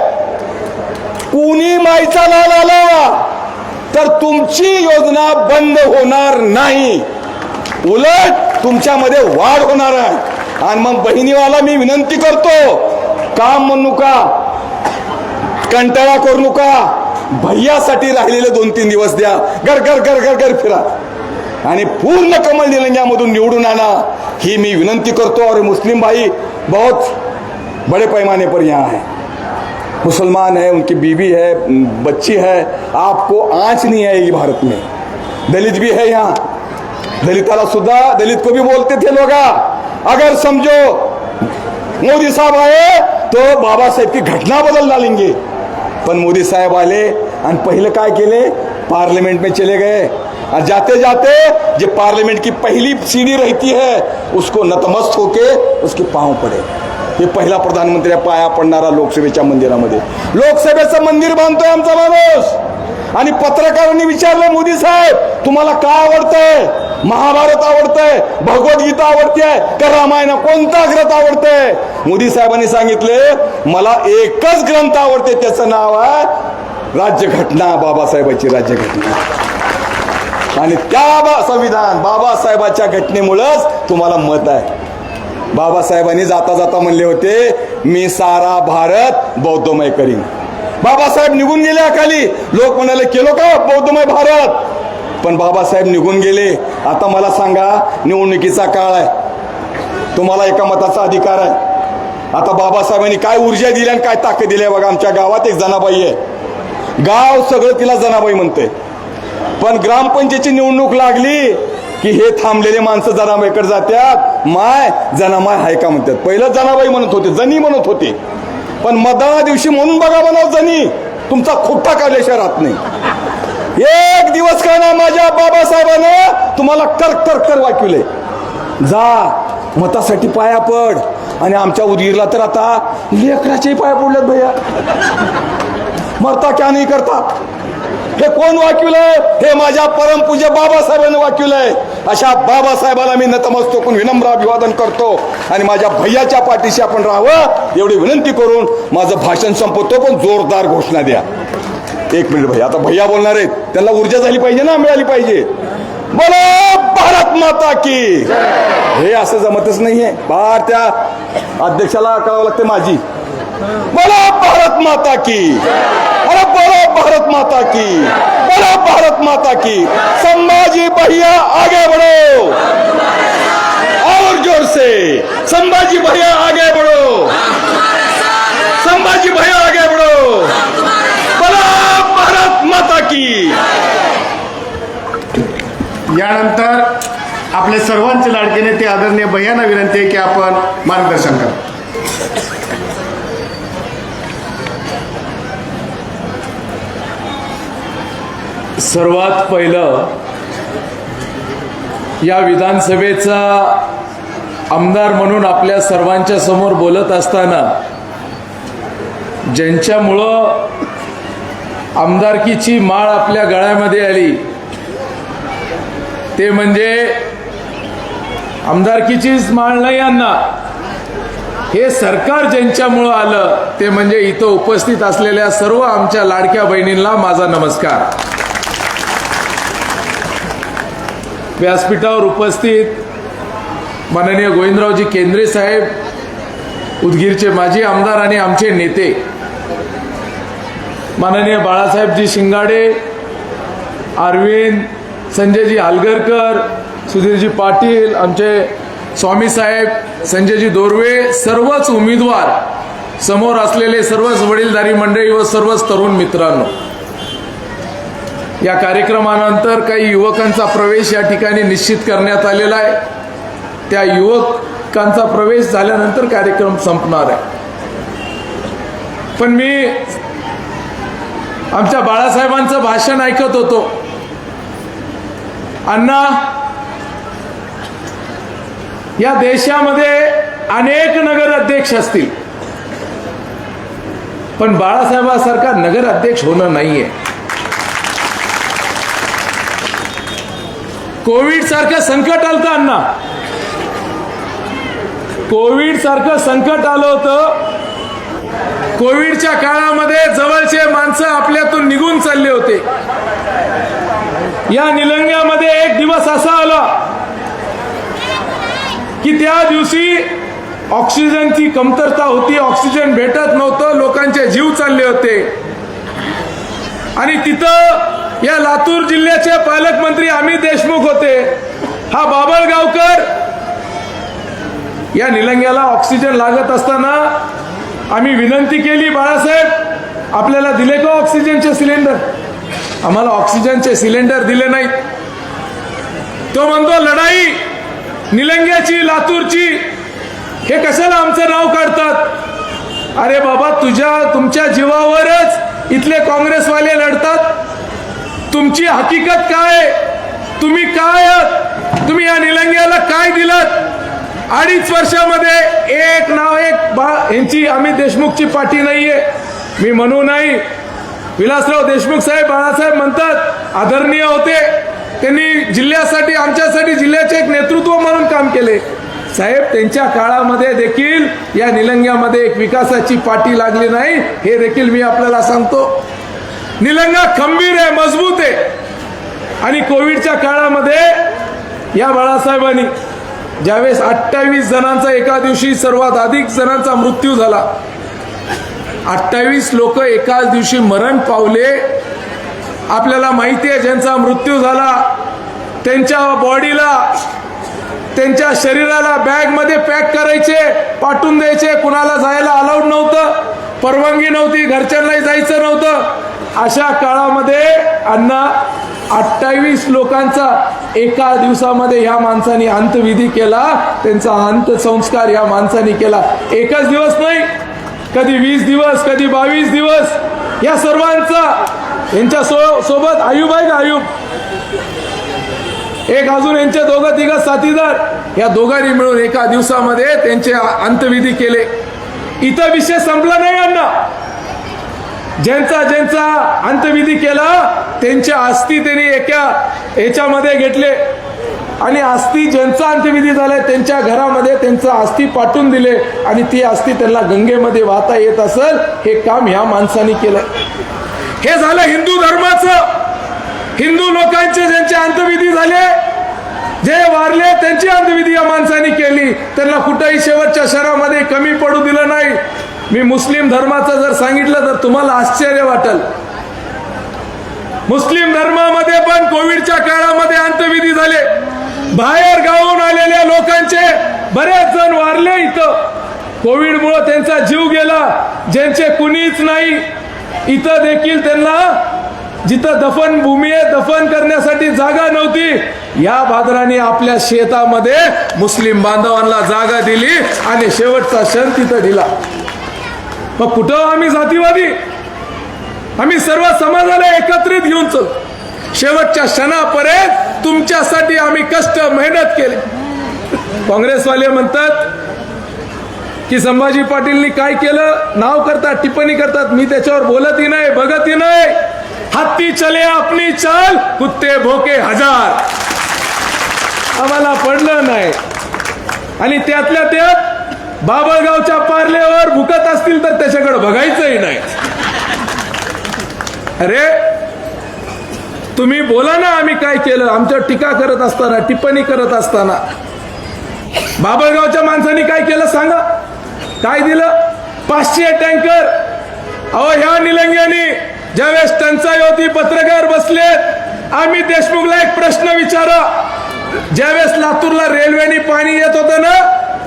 E: कुणी माईचा लाल आला तर तुमची योजना बंद होणार नाही, उलट तुमच्यामध्ये वाढ होणार आहे. आणि मग बहिणीवाला मी विनंती करतो, काम म्हणू का, कंटाळा करू नका, भैयासाठी राहिलेले 2-3 दिवस द्या, घर घर घर घर घर फिरा आणि पूर्ण कमल निलंग्यामधून निवडून आणा, ही मी विनंती करतो. और मुस्लिम भाई बहुत बड़े पैमाने पर यहाँ है, मुसलमान है, उनकी बीवी है, बच्ची है, आपको आंच नहीं आएगी भारत में. दलित भी है यहाँ, दलिताला सुद्धा, दलित को भी बोलते थे लोग, अगर समझो मोदी साहब आए तो बाबा साहेब की घटना बदल डालेंगे. पण मोदी साहेब आले आणि पहिले काय केले, पार्लियामेंट में चले गए और जाते जाते जो पार्लियामेंट की पहली सीढ़ी रहती है उसको नतमस्त होके उसके पांव पडे. हे पहिला प्रधानमंत्री पाया पडणारा लोकसभेच्या मंदिरामध्ये, लोकसभेचं मंदिर बांधतोय आमचा माणूस. आणि पत्रकारांनी विचारलं, मोदी साहेब तुम्हाला काय आवडतंय, महाभारत आवडतंय, भगवद्गीता आवडते का रामायण, कोणता ग्रंथ आवडतंय? मोदी साहेबांनी सांगितले, मला एकच ग्रंथ आवडते, त्याचं नाव आहे राज्यघटना, बाबासाहेबांची राज्यघटना. आणि त्या संविधान बाबासाहेबांच्या घटनेमुळेच तुम्हाला मत आहे. बाबासाहेबांनी जाता जाता म्हणले होते, मी सारा भारत बौद्धमय करीन. बाबासाहेब निघून गेले अकाली, लोक म्हणाले केलो का बौद्धमय भारत, पण बाबासाहेब निघून गेले. आता मला सांगा, निवडणुकीचा काळ आहे, तुम्हाला एका मताचा अधिकार आहे. आता बाबासाहेबांनी काय ऊर्जा दिली आणि काय ताकद दिली बघा. आमच्या गावात एक जनाबाई आहे, गाव सगळं तिला जनाबाई म्हणते, पण ग्रामपंचायतीची निवडणूक लागली की हे थांबलेले माणसं जनाबाईकडे जातात, माय जनामाय हाय का म्हणतात. पहिलं जनाबाई म्हणत होते, जनी म्हणत होते, पण मतदाना दिवशी म्हणून बघा म्हणाव जनी, तुमचा खुट्टा काढल्याशिवाय राहत नाही. एक दिवस का ना माझ्या बाबासाहेबानं तुम्हाला कर वाकिवले, जा मतासाठी पाया पड. आणि आमच्या उदगीरला तर आता लेकराचे पाया पडलेत भैया, मरता क्या नाही करता. हे कोण वाकिवलंय? हे माझ्या परमपूज्य बाबासाहेबांनी वाकिवलंय. अशा बाबासाहेबाला मी नतमस्तक होऊन विनम्र अभिवादन करतो आणि माझ्या भैयाच्या पाठीशी आपण राहावं एवढी विनंती करून माझं भाषण संपवतो. पण जोरदार घोषणा द्या. 1 मिनिट भैया, आता भैया बोलणार आहेत, त्यांना ऊर्जा झाली पाहिजे ना, मिळाली पाहिजे. बोलो भारत माता की. हे असं जमतच नाहीये, बाहेर त्या अध्यक्षाला कळावं लागते माझी. बोलो भारत माता की, अरे बोलो भारत माता की, बोलो भारत माता की. संभाजी भैया आगे बढ़ो, और जोर से संभाजी भैया आगे बढ़ो, संभाजी भैया आगे बढ़ो, बोलो भारत माता की.
C: यानंतर आपले सर्वांचे लाडके नेते आदरणीय भैयांना विनंती आहे की आपण मार्गदर्शन करा.
F: सर्वात पहिलं या विधानसभेचा आमदार म्हणून आपल्या सर्वांच्या समोर बोलत असताना ज्यांच्यामुळं आमदारकीची माळ आपल्या गळ्यामध्ये आली ते म्हणजे आमदारकीचीच माळ नाही यांना, हे सरकार ज्यांच्यामुळं आलं ते म्हणजे इथं उपस्थित असलेल्या सर्व आमच्या लाडक्या बहिणींना माझा नमस्कार. व्यासपीठावर उपस्थित माननीय गोविंदरावजी केंद्रे साहेब, उदगीरचे माजी आमदार आणि आमचे नेते माननीय बाळासाहेबजी शिंगाडे, अरविंद, संजयजी हालगरकर, सुधीरजी पाटील, आमचे स्वामी साहेब, संजयजी दोरवे, सर्वच उमेदवार, समोर असलेले सर्वच वडीलधारी मंडळी व सर्वच तरुण मित्रांनो, या कार्यक्रमानंतर काही युवकांचा प्रवेश या ठिकाणी निश्चित करण्यात आलेला आहे. त्या युवकांचा प्रवेश झाल्यानंतर कार्यक्रम संपणार आहे. पण मी आमच्या बाळासाहेबांचं भाषण ऐकत होतो. अण्णा, या देशामध्ये अनेक नगराध्यक्ष असतील, पण बाळासाहेबांसारखा नगराध्यक्ष होणं नाहीये. कोविड सारखं संकट आलं होतं अण्णा, कोविड सारखं संकट आलं होतं. कोविडच्या काळामध्ये जवळचे माणसं आपल्यातून निघून चालले होते. या निलंग्यामध्ये एक दिवस असा आला की त्या दिवशी ऑक्सिजनची कमतरता होती, ऑक्सिजन भेटत नव्हतं, लोकांचे जीव चालले होते. आणि तिथं या लातूर जिल्ह्याचे पालकमंत्री अमित देशमुख होते. हा बाबळगावकर या निलंग्याला ऑक्सिजन लागत असताना आम्ही विनंती केली, बाळासाहेब आपल्याला दिले का ऑक्सिजनचे सिलेंडर? आम्हाला ऑक्सिजनचे सिलेंडर दिले नाही. तो म्हणतो लढाई निलंग्याची, लातूरची, हे कशाला आमचं नाव काढतात? अरे बाबा, तुमच्या जीवावरच इथले काँग्रेसवाले लढतात. तुमची हकीकत काय? तुम्ही काय आहात? तुम्ही या निलंग्याला काय दिलं? 2.5 वर्षामध्ये एक यांची अमित देशमुखची पाठी नाहीये. मी म्हणू नाही, विलासराव देशमुख साहेब, बाळासाहेब म्हणतात आदरणीय होते, त्यांनी जिल्ह्यासाठी, आमच्यासाठी जिल्ह्याचे एक नेतृत्व म्हणून काम केले. साहेब, त्यांच्या काळामध्ये देखील या निलंग्यामध्ये एक विकासाची पाठी लागली नाही, हे देखील मी आपल्याला सांगतो. निलंगा खंबीर आहे, मजबूत आहे. आणि कोविडच्या काळामध्ये या बाळासाहेबांनी ज्यावेळेस 28 जणांचा एका दिवशी सर्वात अधिक जणांचा मृत्यू झाला, 28 लोक एकाच दिवशी मरण पावले. आपल्याला माहिती आहे, ज्यांचा मृत्यू झाला त्यांच्या बॉडीला, त्यांच्या शरीराला बॅगमध्ये पॅक करायचे, पाठवून द्यायचे. कुणाला जायला अलाउड नव्हतं, परवानगी नव्हती, घरच्यांनाही जायचं नव्हतं. अशा काळामध्ये अण्णा 28 लोकांचा एका दिवसामध्ये ह्या माणसाने अंत्यविधी केला. त्यांचा अंत्यसंस्कार या माणसाने केला. एकच दिवस नाही, कधी 20 दिवस, कधी 22 दिवस. या सर्वांचा, यांच्या सोबत आयुब आहे का, आयुब, एक अजून यांचे दोघं तिघं साथीदार, या दोघांनी मिळून एका दिवसामध्ये त्यांचे अंत्यविधी केले. इथं विषय संपला नाही अण्णा. ज्यांचा अंत्यविधी केला त्यांच्या अस्थी त्यांनी एका याच्यामध्ये घेतले आणि अस्थी, ज्यांचा अंत्यविधी झालाय त्यांच्या घरामध्ये त्यांचा अस्थी पाठवून दिले आणि ती अस्थी त्यांना गंगेमध्ये वाहता येत असेल, हे काम ह्या माणसाने केलं. हे झालं हिंदू धर्माचं. हिंदू लोकांचे ज्यांचे अंत्यविधी झाले, जे वारले, त्यांची अंत्यविधी या माणसाने केली. त्यांना कुठेही शेवटच्या क्षणामध्ये कमी पडू दिलं नाही. मी मुस्लिम धर्माचं जर सांगितलं तर तुम्हाला आश्चर्य वाटेल. मुस्लिम धर्मामध्ये पण कोविडच्या काळामध्ये अंत्यविधी झाले. बाहेर गावाहून आलेल्या लोकांचे बरेच जण वारले. इथं कोविडमुळे त्यांचा जीव गेला. ज्यांचे कुणीच नाही, इथं देखील त्यांना जिथं दफनभूमी आहे, दफन करण्यासाठी जागा नव्हती, या बादराने आपल्या शेतामध्ये मुस्लिम बांधवांना जागा दिली आणि शेवटचा क्षण तिथं दिला. मग कुठं आम्ही जातीवादी? आम्ही सर्व समाजाला एकत्रित घेऊन चल. शेवटच्या क्षणापर्यंत तुमच्यासाठी आम्ही कष्ट, मेहनत केली. काँग्रेसवाले म्हणतात की संभाजी पाटीलनी काय केलं, नाव करतात, टिप्पणी करतात. मी त्याच्यावर बोलतही नाही, बघतही नाही. हत्ती चले अपनी चाल, कुत्ते भोके हजार. आम्हाला पडलं नाही. आणि त्यातल्या त्यात बाबळगावच्या पार्लेवर भुकत असतील तर त्याच्याकडे बघायचंही नाही. अरे तुम्ही बोला ना, आम्ही काय केलं. आमच्यावर टीका करत असताना, टिप्पणी करत असताना बाबळगावच्या माणसांनी काय केलं सांगा. काय दिलं? 500 टँकर. अहो, ह्या निलंग्यानी ज्यावेळेस टंचाई होती, पत्रकार बसलेत, आम्ही देशमुखला एक प्रश्न विचारा. ज्यावेळेस लातूरला रेल्वेने पाणी येत होतं ना,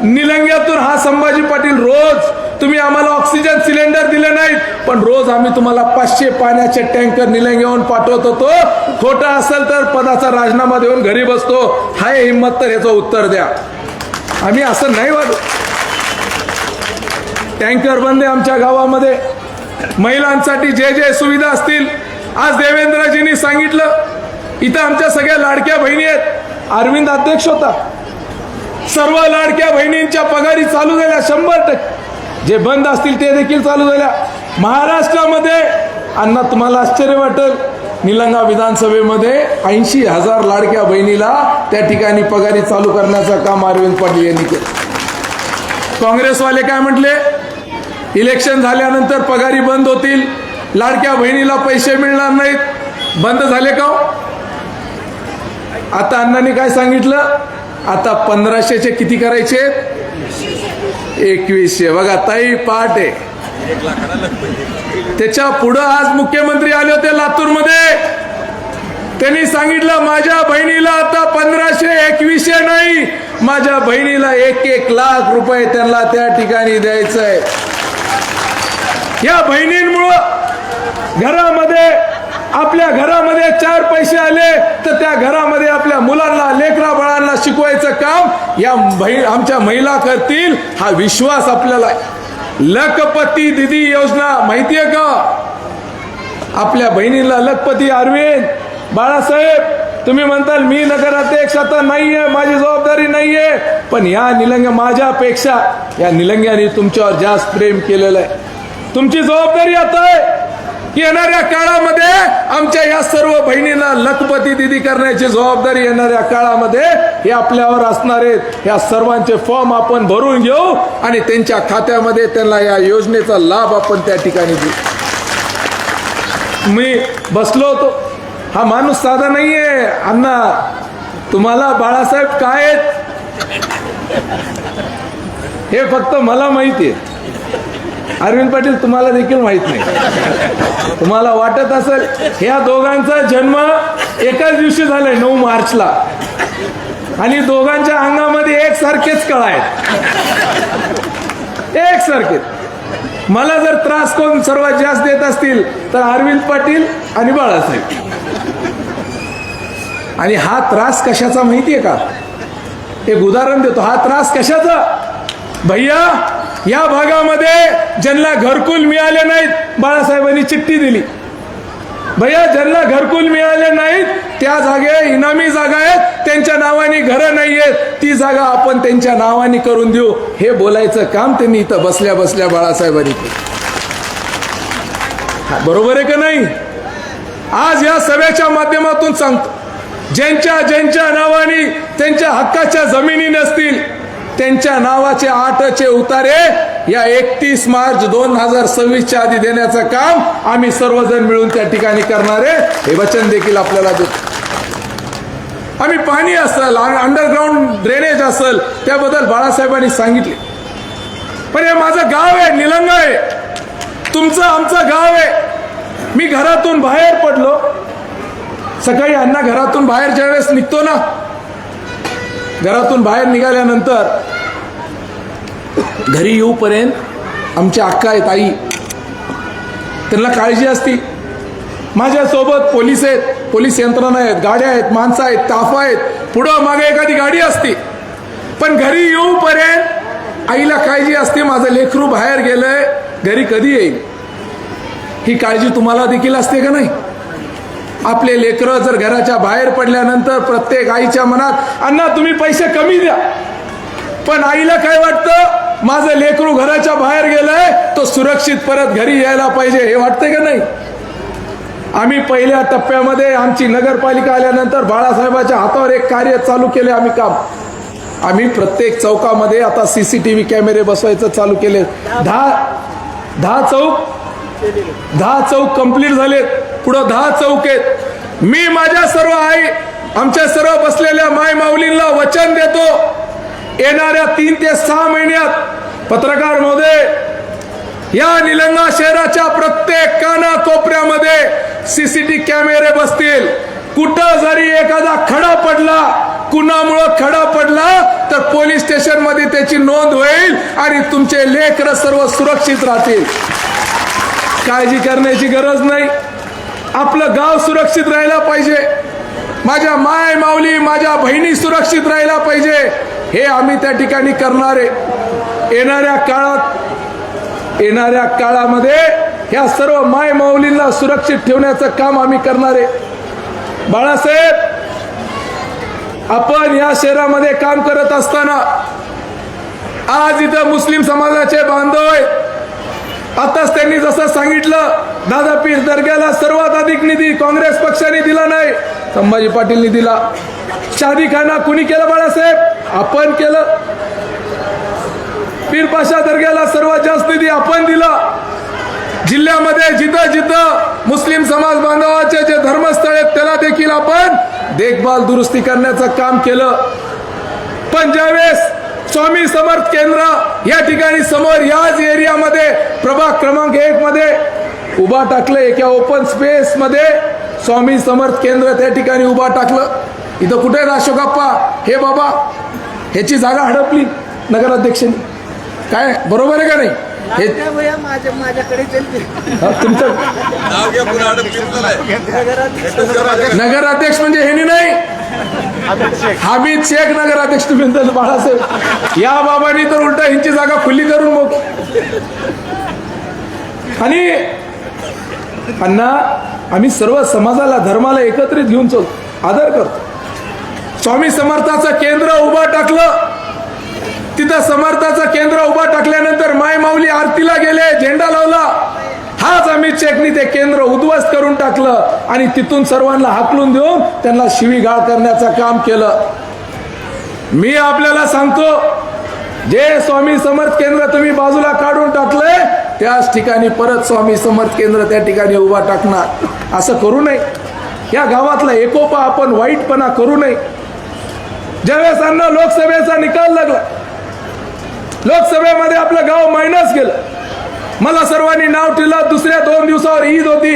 F: निलंग्यातून हा संभाजी पाटील, रोज तुम्ही आम्हाला ऑक्सिजन सिलेंडर दिले नाहीत, पण रोज आम्ही तुम्हाला 500 पाण्याचे टँकर निलंग्याहून पाठवत होतो. खोटं असेल तर पदाचा राजीनामा देऊन घरी बसतो. हाय हिंमत तर याचं उत्तर द्या. आम्ही असं नाही वागत. टँकर बंद आहे आमच्या गावामध्ये. महिलांसाठी जे जे सुविधा असतील, आज देवेंद्रजींनी सांगितलं, इथं आमच्या सगळ्या लाडक्या बहिणी आहेत. अरविंद अध्यक्ष होता. सर्व लाडक्या बहिणींच्या पगारी चालू झाल्या 100%. जे बंद असतील ते देखील चालू झाल्या. महाराष्ट्रामध्ये, अण्णा तुम्हाला आश्चर्य वाटेल, निलंगा विधानसभेमध्ये 80,000 लाडक्या बहिणीला त्या ठिकाणी पगारी चालू करण्याचं काम अरविंद पाटील यांनी केलं. काँग्रेसवाले काय म्हटले, इलेक्शन झाल्यानंतर पगारी बंद होतील, लाडक्या बहिणीला पैसे मिळणार नाहीत. बंद झाले का? आता अण्णांनी काय सांगितलं, आता 1500चे किती करायचे, 2100 बघा ताई पाठ आहे. त्याच्या पुढं आज मुख्यमंत्री आले होते लातूरमध्ये. त्यांनी सांगितलं माझ्या बहिणीला आता 1500 2100 नाही, माझ्या बहिणीला 1 लाख रुपये त्यांना त्या ठिकाणी द्यायचंय. या बहिणींमुळं घरामध्ये आपल्या घरामध्ये 4 पैसे आले तर त्या घरामध्ये आपल्या मुलांना लेकरा बाळांना शिकवायचं काम या आमच्या महिला करतील. हा विश्वास आपल्याला. लखपती दीदी योजना माहितीये का? आपल्या बहिणीला लखपती अरविंद बाळासाहेब, तुम्ही म्हणताल मी नगराध्यक्ष आता नाहीये, माझी जबाबदारी नाहीये, पण या निलंग्या माझ्यापेक्षा या निलंग्याने तुमच्यावर जास्त प्रेम केलेलं आहे. तुमची जबाबदारी आता आहे की येणाऱ्या काळामध्ये आमच्या या सर्व बहिणींना लखपती दिदी करण्याची जबाबदारी येणाऱ्या काळामध्ये हे आपल्यावर असणार आहेत. या सर्वांचे फॉर्म आपण भरून घेऊ आणि त्यांच्या खात्यामध्ये त्यांना या योजनेचा लाभ आपण त्या ठिकाणी देऊ. मी बसलो होतो. हा माणूस साधा नाहीये अण्णा. तुम्हाला बाळासाहेब काय आहेत हे फक्त मला माहिती आहे. अरविंद पाटील तुम्हाला देखील माहित नाही. तुम्हाला वाटत असेल ह्या दोघांचा जन्म एकाच दिवशी झालाय 9 मार्चला आणि दोघांच्या अंगामध्ये एकसारखेच कळा आहेत, एकसारखेच. मला जर त्रास कोण सर्वात जास्त देत असतील तर अरविंद पाटील आणि बाळासाहेब. आणि हा त्रास कशाचा माहितीये का? एक उदाहरण देतो. हा त्रास कशाचा? भैया या भागामध्ये ज्यांना घरकुल मिळाले नाहीत बाळासाहेबांनी चिठ्ठी दिली. भैया ज्यांना घरकुल मिळाले नाहीत त्या जागे इनामी जागा आहेत, त्यांच्या नावाने घरं नाहीयेत, ती जागा आपण त्यांच्या नावाने करून देऊ. हे बोलायचं काम त्यांनी इथं बसल्या बसल्या बाळासाहेबांनी केलं. बरोबर आहे का नाही? आज या सभेच्या माध्यमातून सांगतो, ज्यांच्या नावाने त्यांच्या हक्काच्या जमिनी नसतील त्यांच्या नावाचे 8चे उतारे या 31 मार्च 2026 आधी देण्याचं काम आम्ही सर्वजण मिळून त्या ठिकाणी करणारे हे वचन देखील आपल्याला देतो. आम्ही पाणी असेल, अंडरग्राऊंड ड्रेनेज असेल त्याबद्दल बाळासाहेबांनी सांगितले. पण हे माझं गाव आहे, निलंगा आहे, तुमचं आमचं गाव आहे. मी घरातून बाहेर पडलो सकाळी. अण्णा घरातून बाहेर ज्यावेळेस निघतो ना, घरातून बाहेर निघाल्यानंतर घरी येऊपर्यंत आमच्या अक्का आहेत, आई, त्यांना काळजी असती. माझ्यासोबत पोलीस आहेत, पोलीस यंत्रणा आहेत, गाड्या आहेत, माणसं आहेत, ताफा आहेत, पुढं मागे एखादी गाडी असती. पण घरी येऊपर्यंत आईला काळजी असते, माझं लेकरू बाहेर गेलंय, घरी कधी येईल. ही काळजी तुम्हाला देखील असते का नाही? आपले लेकरं जर घराच्या बाहेर पडल्यानंतर प्रत्येक आईच्या मनात अण्णा तुम्ही पैसे कमी द्या, पण आईला काय वाटतं माझं लेकरू घराच्या बाहेर गेलंय तो सुरक्षित परत घरी यायला पाहिजे, हे वाटतंय का नाही? आम्ही पहिल्या टप्प्यामध्ये आमची नगरपालिका आल्यानंतर बाळासाहेबाच्या हातावर एक कार्य चालू केले आम्ही काम. आम्ही प्रत्येक चौकामध्ये आता CCTV कॅमेरे बसवायचं चालू केले. 10 चौक कंप्लीट झालेत, पुढं 10 चौक आहेत. मी माझ्या सर्व आई, आमच्या सर्व बसलेल्या माय माऊलींना वचन देतो, येणाऱ्या 3 ते 6 महिन्यात पत्रकार महोदय या निलंगा शहराच्या प्रत्येक काना कोपऱ्यामध्ये CCTV कॅमेरे बसतील. कुठं जरी एखादा खडा पडला, कुणामुळं खडा पडला तर पोलीस स्टेशन मध्ये त्याची नोंद होईल आणि तुमचे लेकरं सर्व सुरक्षित राहतील. काळजी करण्याची गरज नाही. आपलं गाव सुरक्षित राहायला पाहिजे, माझ्या माय माऊली माझ्या बहिणी सुरक्षित राहायला पाहिजे, हे आम्ही त्या ठिकाणी करणारे. येणाऱ्या काळामध्ये ह्या सर्व माय माऊलींना सुरक्षित ठेवण्याचं काम आम्ही करणारे. बाळासाहेब, आपण या शहरामध्ये काम करत असताना आज इथं मुस्लिम समाजाचे बांधव आहेत. आताच त्यांनी जसं सांगितलं, दादा पीर दर्ग्याला सर्वात अधिक निधी काँग्रेस पक्षाने दिला नाही, संभाजी पाटीलनी दिला. शादीखाना कुणी केलं बाळासाहेब? आपण केलं. पीर पाशा दर्ग्याला सर्वात जास्त निधी आपण दिला. जिल्ह्यामध्ये जिथं जिथं मुस्लिम समाज बांधवाचे जे धर्मस्थळ आहेत त्याला देखील आपण देखभाल दुरुस्ती करण्याचं काम केलं. पण ज्यावेळेस स्वामी समर्थ केंद्र या ठिकाणी समोर याच एरियामध्ये प्रभाग क्रमांक 1 मध्ये उभा टाकलं. एका ओपन स्पेस मध्ये स्वामी समर्थ केंद्र त्या ठिकाणी उभा टाकलं. इथं कुठे आहेत अशोकप्पा? हे बाबा, ह्याची जागा हडपली नगराध्यक्षांनी. काय बरोबर आहे का नाही? हे
B: माझ्याकडे
F: तुमचं नगराध्यक्ष म्हणजे हे नाही, हमीद शेख नगराध्यक्ष तुम्ही बाळासाहेब. या बाबांनी तर उलटा ह्यांची जागा खुली करून मग. आणि अण्णा, आम्ही सर्व समाजाला धर्माला एकत्रित घेऊन चलतो, आदर करतो. स्वामी समर्थाचं केंद्र उभा टाकलं. तिथं समर्थाचं केंद्र उभा टाकल्यानंतर माय माऊली आरतीला गेले, झेंडा लावला. हाच अमित शेखनी ते केंद्र उद्ध्वस्त करून टाकलं आणि तिथून सर्वांना हाकलून देऊन त्यांना शिवीगाळ करण्याचं काम केलं. मी आपल्याला सांगतो, जे स्वामी समर्थ केंद्र तुम्ही बाजूला काढून टाकलंय त्याच ठिकाणी परत स्वामी समर्थ केंद्र त्या ठिकाणी उभा टाकणार. असं करू नये. या गावातला एकोपा आपण वाईटपणा करू नये. ज्यावेळेस अण्णा लोकसभेचा निकाल लागला, लोकसभेमध्ये आपलं गाव मायनस गेलं. मला सर्वांनी नाव ठेवलं. दुसऱ्या 2 दिवसावर ईद होती.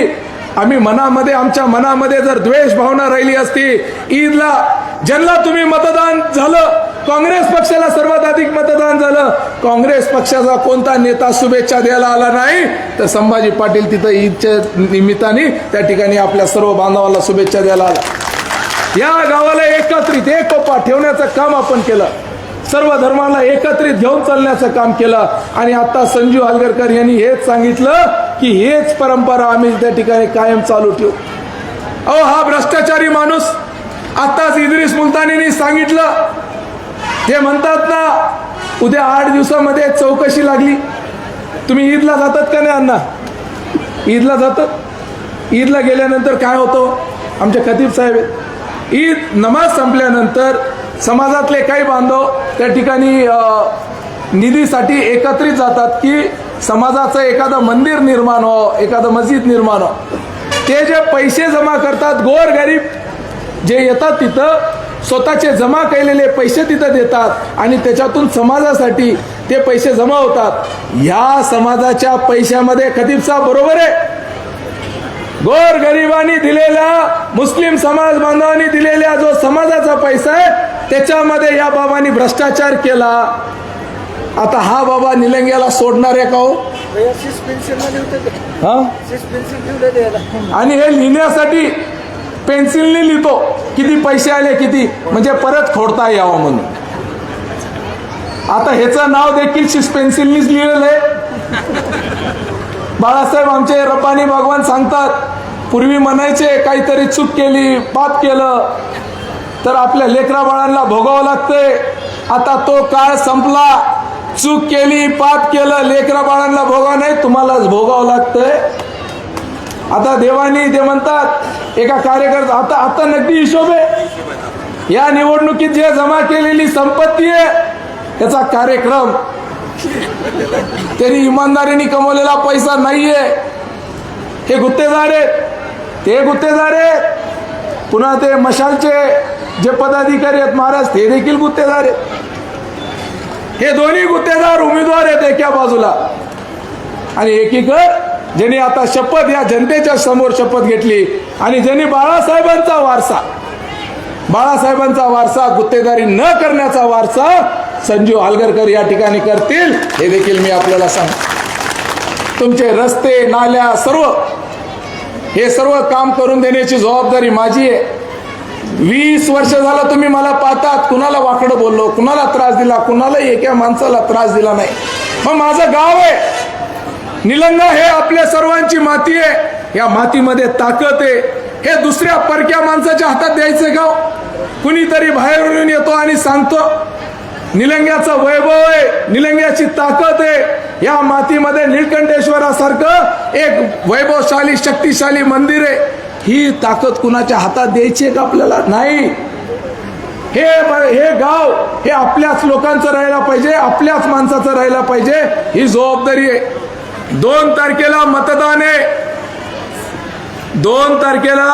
F: आम्ही मनामध्ये, आमच्या मनामध्ये जर द्वेष भावना राहिली असती, ईदला ज्यांना तुम्ही मतदान झालं, काँग्रेस पक्षाला सर्वात अधिक मतदान झालं, काँग्रेस पक्षाचा कोणता नेता शुभेच्छा द्यायला आला नाही, तर संभाजी पाटील तिथं ईदच्या निमित्ताने त्या ठिकाणी आपल्या सर्व बांधवांना शुभेच्छा द्यायला आला. या गावाला एकत्रित एकोपा ठेवण्याचं काम आपण केलं. सर्व धर्माला एकत्रित घेऊन चालण्याचं काम केलं. आणि आता संजीव हलगरकर यांनी हेच सांगितलं की हेच परंपरा आम्ही त्या ठिकाणी कायम चालू ठेवू. अहो, हा भ्रष्टाचारी माणूस, आताच इद्रिस मुलतानींनी सांगितलं, ते म्हणतात ना, उद्या 8 दिवसामध्ये चौकशी लागली. तुम्ही ईदला जातात का नाही अण्णा? ईदला जातात. ईदला गेल्यानंतर काय होतं? आमचे खतीब साहेब, ईद नमाज संपल्यानंतर समाजातले काही बांधव त्या ठिकाणी निधीसाठी एकत्रित जातात की समाजाचं एखादं मंदिर निर्माण हो, एखादं मस्जिद निर्माण हो. ते जे पैसे जमा करतात, गोरगरीब जे येतात तिथं स्वतःचे जमा केलेले पैसे तिथं देतात आणि त्याच्यातून समाजासाठी ते पैसे जमा होतात. ह्या समाजाच्या पैशामध्ये खतीब साहेब बरोबर आहे, गोरगरिबांनी दिलेला, मुस्लिम समाज बांधवांनी दिलेला जो समाजाचा पैसा आहे त्याच्यामध्ये या बाबांनी भ्रष्टाचार केला. आता हा बाबा निलंग्याला सोडणार आहे का हो? आणि हे लिहिण्यासाठी पेन्सिलने लिहितो किती पैसे आले किती, म्हणजे परत खोडता यावं म्हणून. आता ह्याचं नाव देखील शिस पेन्सिलनीच लिहिलेलं आहे. बाळासाहेब आमचे रब्बानी भगवान सांगतात, पूर्वी म्हणायचे काहीतरी चूक केली, पाप केलं तर आपल्या लेकरा बाळांना भोगावं लागतंय. आता तो काळ संपला. चूक केली, पाप केलं, लेकरा बाळांना भोगावं नाही, तुम्हालाच भोगावं लागतंय. आता देवानी ते म्हणतात, एका कार्यकर्ता, आता नगदी हिशोब आहे. या निवडणुकीत जे जमा केलेली संपत्ती आहे त्याचा कार्यक्रम, त्यांनी इमानदारीने कमवलेला पैसा नाहीये. हे गुत्तेदार आहेत, ते गुत्तेदार आहेत. पुन्हा ते मशालचे जे पदाधिकारी आहेत महाराज, ते देखील गुत्तेदार आहेत. हे दोन्ही गुत्तेदार उमेदवार आहेत एका बाजूला. आणि एकीकडे ज्यांनी आता शपथ या जनतेच्या समोर शपथ घेतली आणि ज्यांनी बाळासाहेबांचा वारसा गुत्तेदारी न करण्याचा वारसा संजीव हलगरकर या ठिकाणी करतील, हे देखील मी आपल्याला सांगतो. तुमचे रस्ते, नाल्या, हे सर्व काम करून देण्याची जबाबदारी माझी आहे. 20 वर्ष झालं तुम्ही मला पाहतात, कुणाला वाकडं बोललो, कुणाला त्रास दिला, कुणालाही एका माणसाला त्रास दिला नाही. मग माझं गाव आहे निलंगा, हे आपल्या सर्वांची माती आहे. या मातीमध्ये ताकद आहे. हे दुसऱ्या परक्या माणसाच्या हातात द्यायचं गाव? कुणीतरी बाहेरून येतो आणि सांगतो निलंग्याचं वैभव आहे, निलंग्याची ताकद आहे. या मातीमध्ये निळकंठेश्वरासारखं एक वैभवशाली शक्तिशाली मंदिर आहे. ही ताकद कुणाच्या हातात द्यायची का आपल्याला? नाही. हे गाव हे आपल्याच लोकांचं राहायला पाहिजे, आपल्याच माणसाचं राहायला पाहिजे, ही जबाबदारी आहे. 2 तारखेला मतदान आहे. 2 तारखेला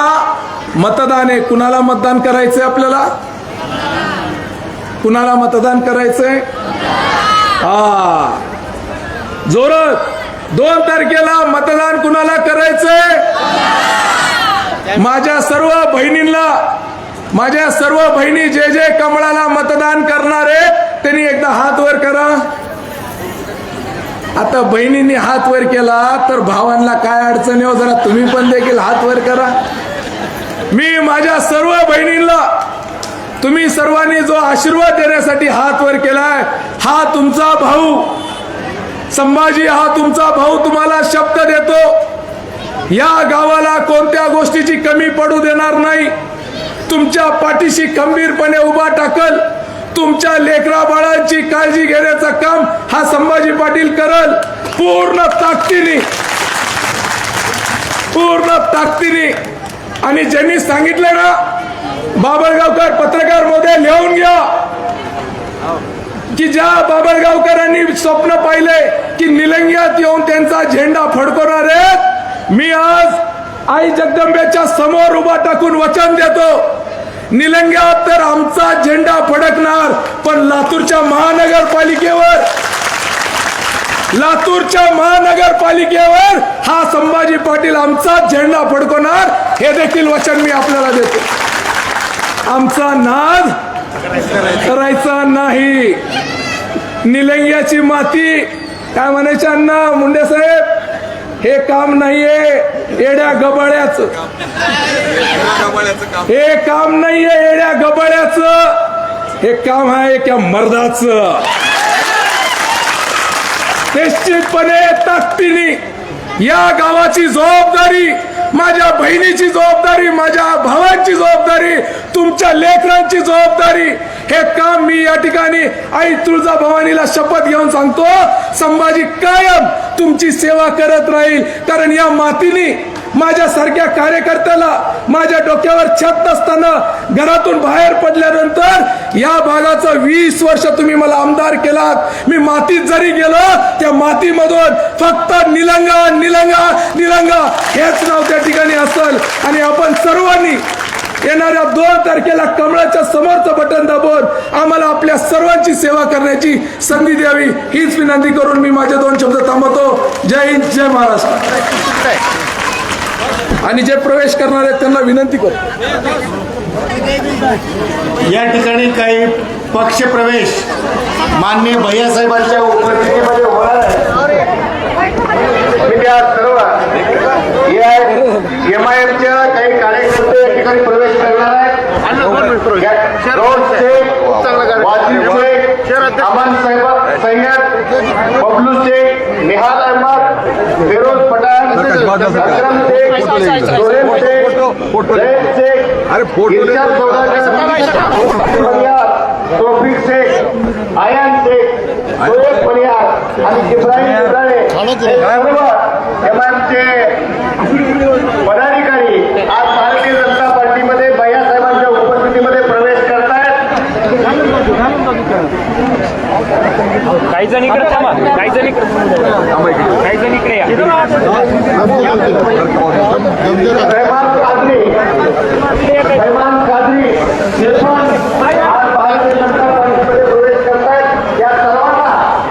F: मतदान आहे. कुणाला मतदान करायचंय आपल्याला? कुणाला मतदान करायचंय? हा जोरात 2 तारखेला मतदान कुणाला करायचंय? माझ्या सर्व बहिणी जे जे कमळाला मतदान करणार आहेत त्यांनी एकदा हात वर करा. आता बहिणींनी हात वर केला तर भावांना काय अडचण आहे हो, जरा तुम्ही पण देखील हात वर करा. मी माझ्या सर्व बहिणींना तुम्ही सर्वांनी जो आशीर्वाद देण्यासाठी हात वर केलाय, हा तुमचा भाऊ संभाजी, हा तुमचा भाऊ तुम्हाला शब्द देतो, या गावाला कोणत्या गोष्टीची कमी पडू देणार नाही. तुमच्या पाठीशी खंबीरपणे उभा टाकल. तुमच्या लेकरा बाळांची काळजी घेण्याचं काम हा संभाजी पाटील करल पूर्ण ताकदीने. आणि ज्यांनी सांगितलं ना, बाबळगावकर पत्रकार मोदी लिहून घ्या की ज्या बाबळगावकरांनी स्वप्न पाहिले की निलंग्यात येऊन त्यांचा झेंडा फडकवणार आहेत, मी आज आई जगदंबेच्या समोर उभा टाकून वचन देतो, निलंग्यात तर आमचा झेंडा फडकणार, पण लातूरच्या महानगरपालिकेवर हा संभाजी पाटील आमचा झेंडा फडकवणार, हे देखील वचन मी आपल्याला देतो. आमचा नाद करायचा नाही. निलंग्याची माती काय म्हणायचे अण्णा मुंडे साहेब, हे काम नाहीये येड्या गबाळ्याचं, हे काम नाहीये येड्या गबाळ्याचं, हे काम आहे एका मर्दाचं. निश्चितपणे ताकदीने या गावाची जबाबदारी, माझ्या बहिणीची जबाबदारी, माझ्या भावांची जबाबदारी, तुमच्या लेकरांची जबाबदारी, हे काम मी या ठिकाणी आई तुळजाभवानीला शपथ घेऊन सांगतो, संभाजी कायम तुमची सेवा करत राहील. कारण या मातीने माझ्यासारख्या कार्यकर्त्याला माझ्या डोक्यावर छत नसताना घरातून बाहेर पडल्यानंतर या भागाचं 20 वर्ष तुम्ही मला आमदार केलात. मी मातीत जरी गेलो त्या मातीमधून फक्त निलंगा निलंगा निलंगा हेच नाव त्या ठिकाणी असेल. आणि आपण सर्वांनी येणाऱ्या 2 तारखेला कमळाच्या समोरचं बटन दाबून आम्हाला आपल्या सर्वांची सेवा करण्याची संधी द्यावी, हीच विनंती करून मी माझे 2 शब्द थांबवतो. जय हिंद, जय महाराष्ट्र. आणि जे प्रवेश करणार आहेत त्यांना विनंती करतो,
C: या ठिकाणी काही पक्ष प्रवेश माननीय भैयासाहेबांच्या उपस्थितीमध्ये होणार आहे. मी त्या सर्व या MIMच्या काही कार्यकर्ते या ठिकाणी प्रवेश करणार आहेत. रोड शेख, वाजिद शेख, अमन सैयद, बबलू शेख, निहाल अहमद, फिरोज पठाण, अकरम शेख, सुरेश शेख, जयद शेख, इर्शाद सौदागर, तौफिक शेख, आयान शेख, सोएब बनियार आणि इब्राहिम इब्राहिम हे सर्व MIMचे पदाधिकारी आज भारतीय जनता पार्टीमध्ये भैयासाहेबांच्या उपस्थितीमध्ये प्रवेश करतायत.
G: काही जण इकडे थांबा, काही जण इकडे या.
C: रहमान कादरी इरफान आज भारतीय जनता पार्टीमध्ये प्रवेश करतायत. या सर्वांना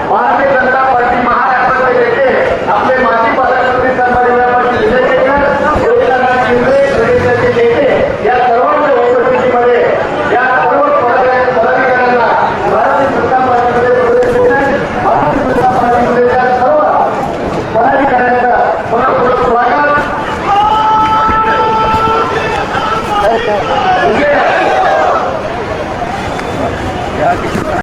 C: भारतीय जनता पार्टी महाराष्ट्राचे नेते आपले माजी पालकमंत्री संभाजी विजयशेखर, योगीनाथ शिंदे, प्रदेशाचे नेते या सर्वांच्या उपस्थितीमध्ये या सर्व पदाधिकाऱ्यांना भारतीय जनता पार्टीमध्ये प्रवेश करतायत. भारतीय जनता पार्टीमध्ये या सर्व पदाधिकाऱ्यांचा मनपूर्वक स्वागत.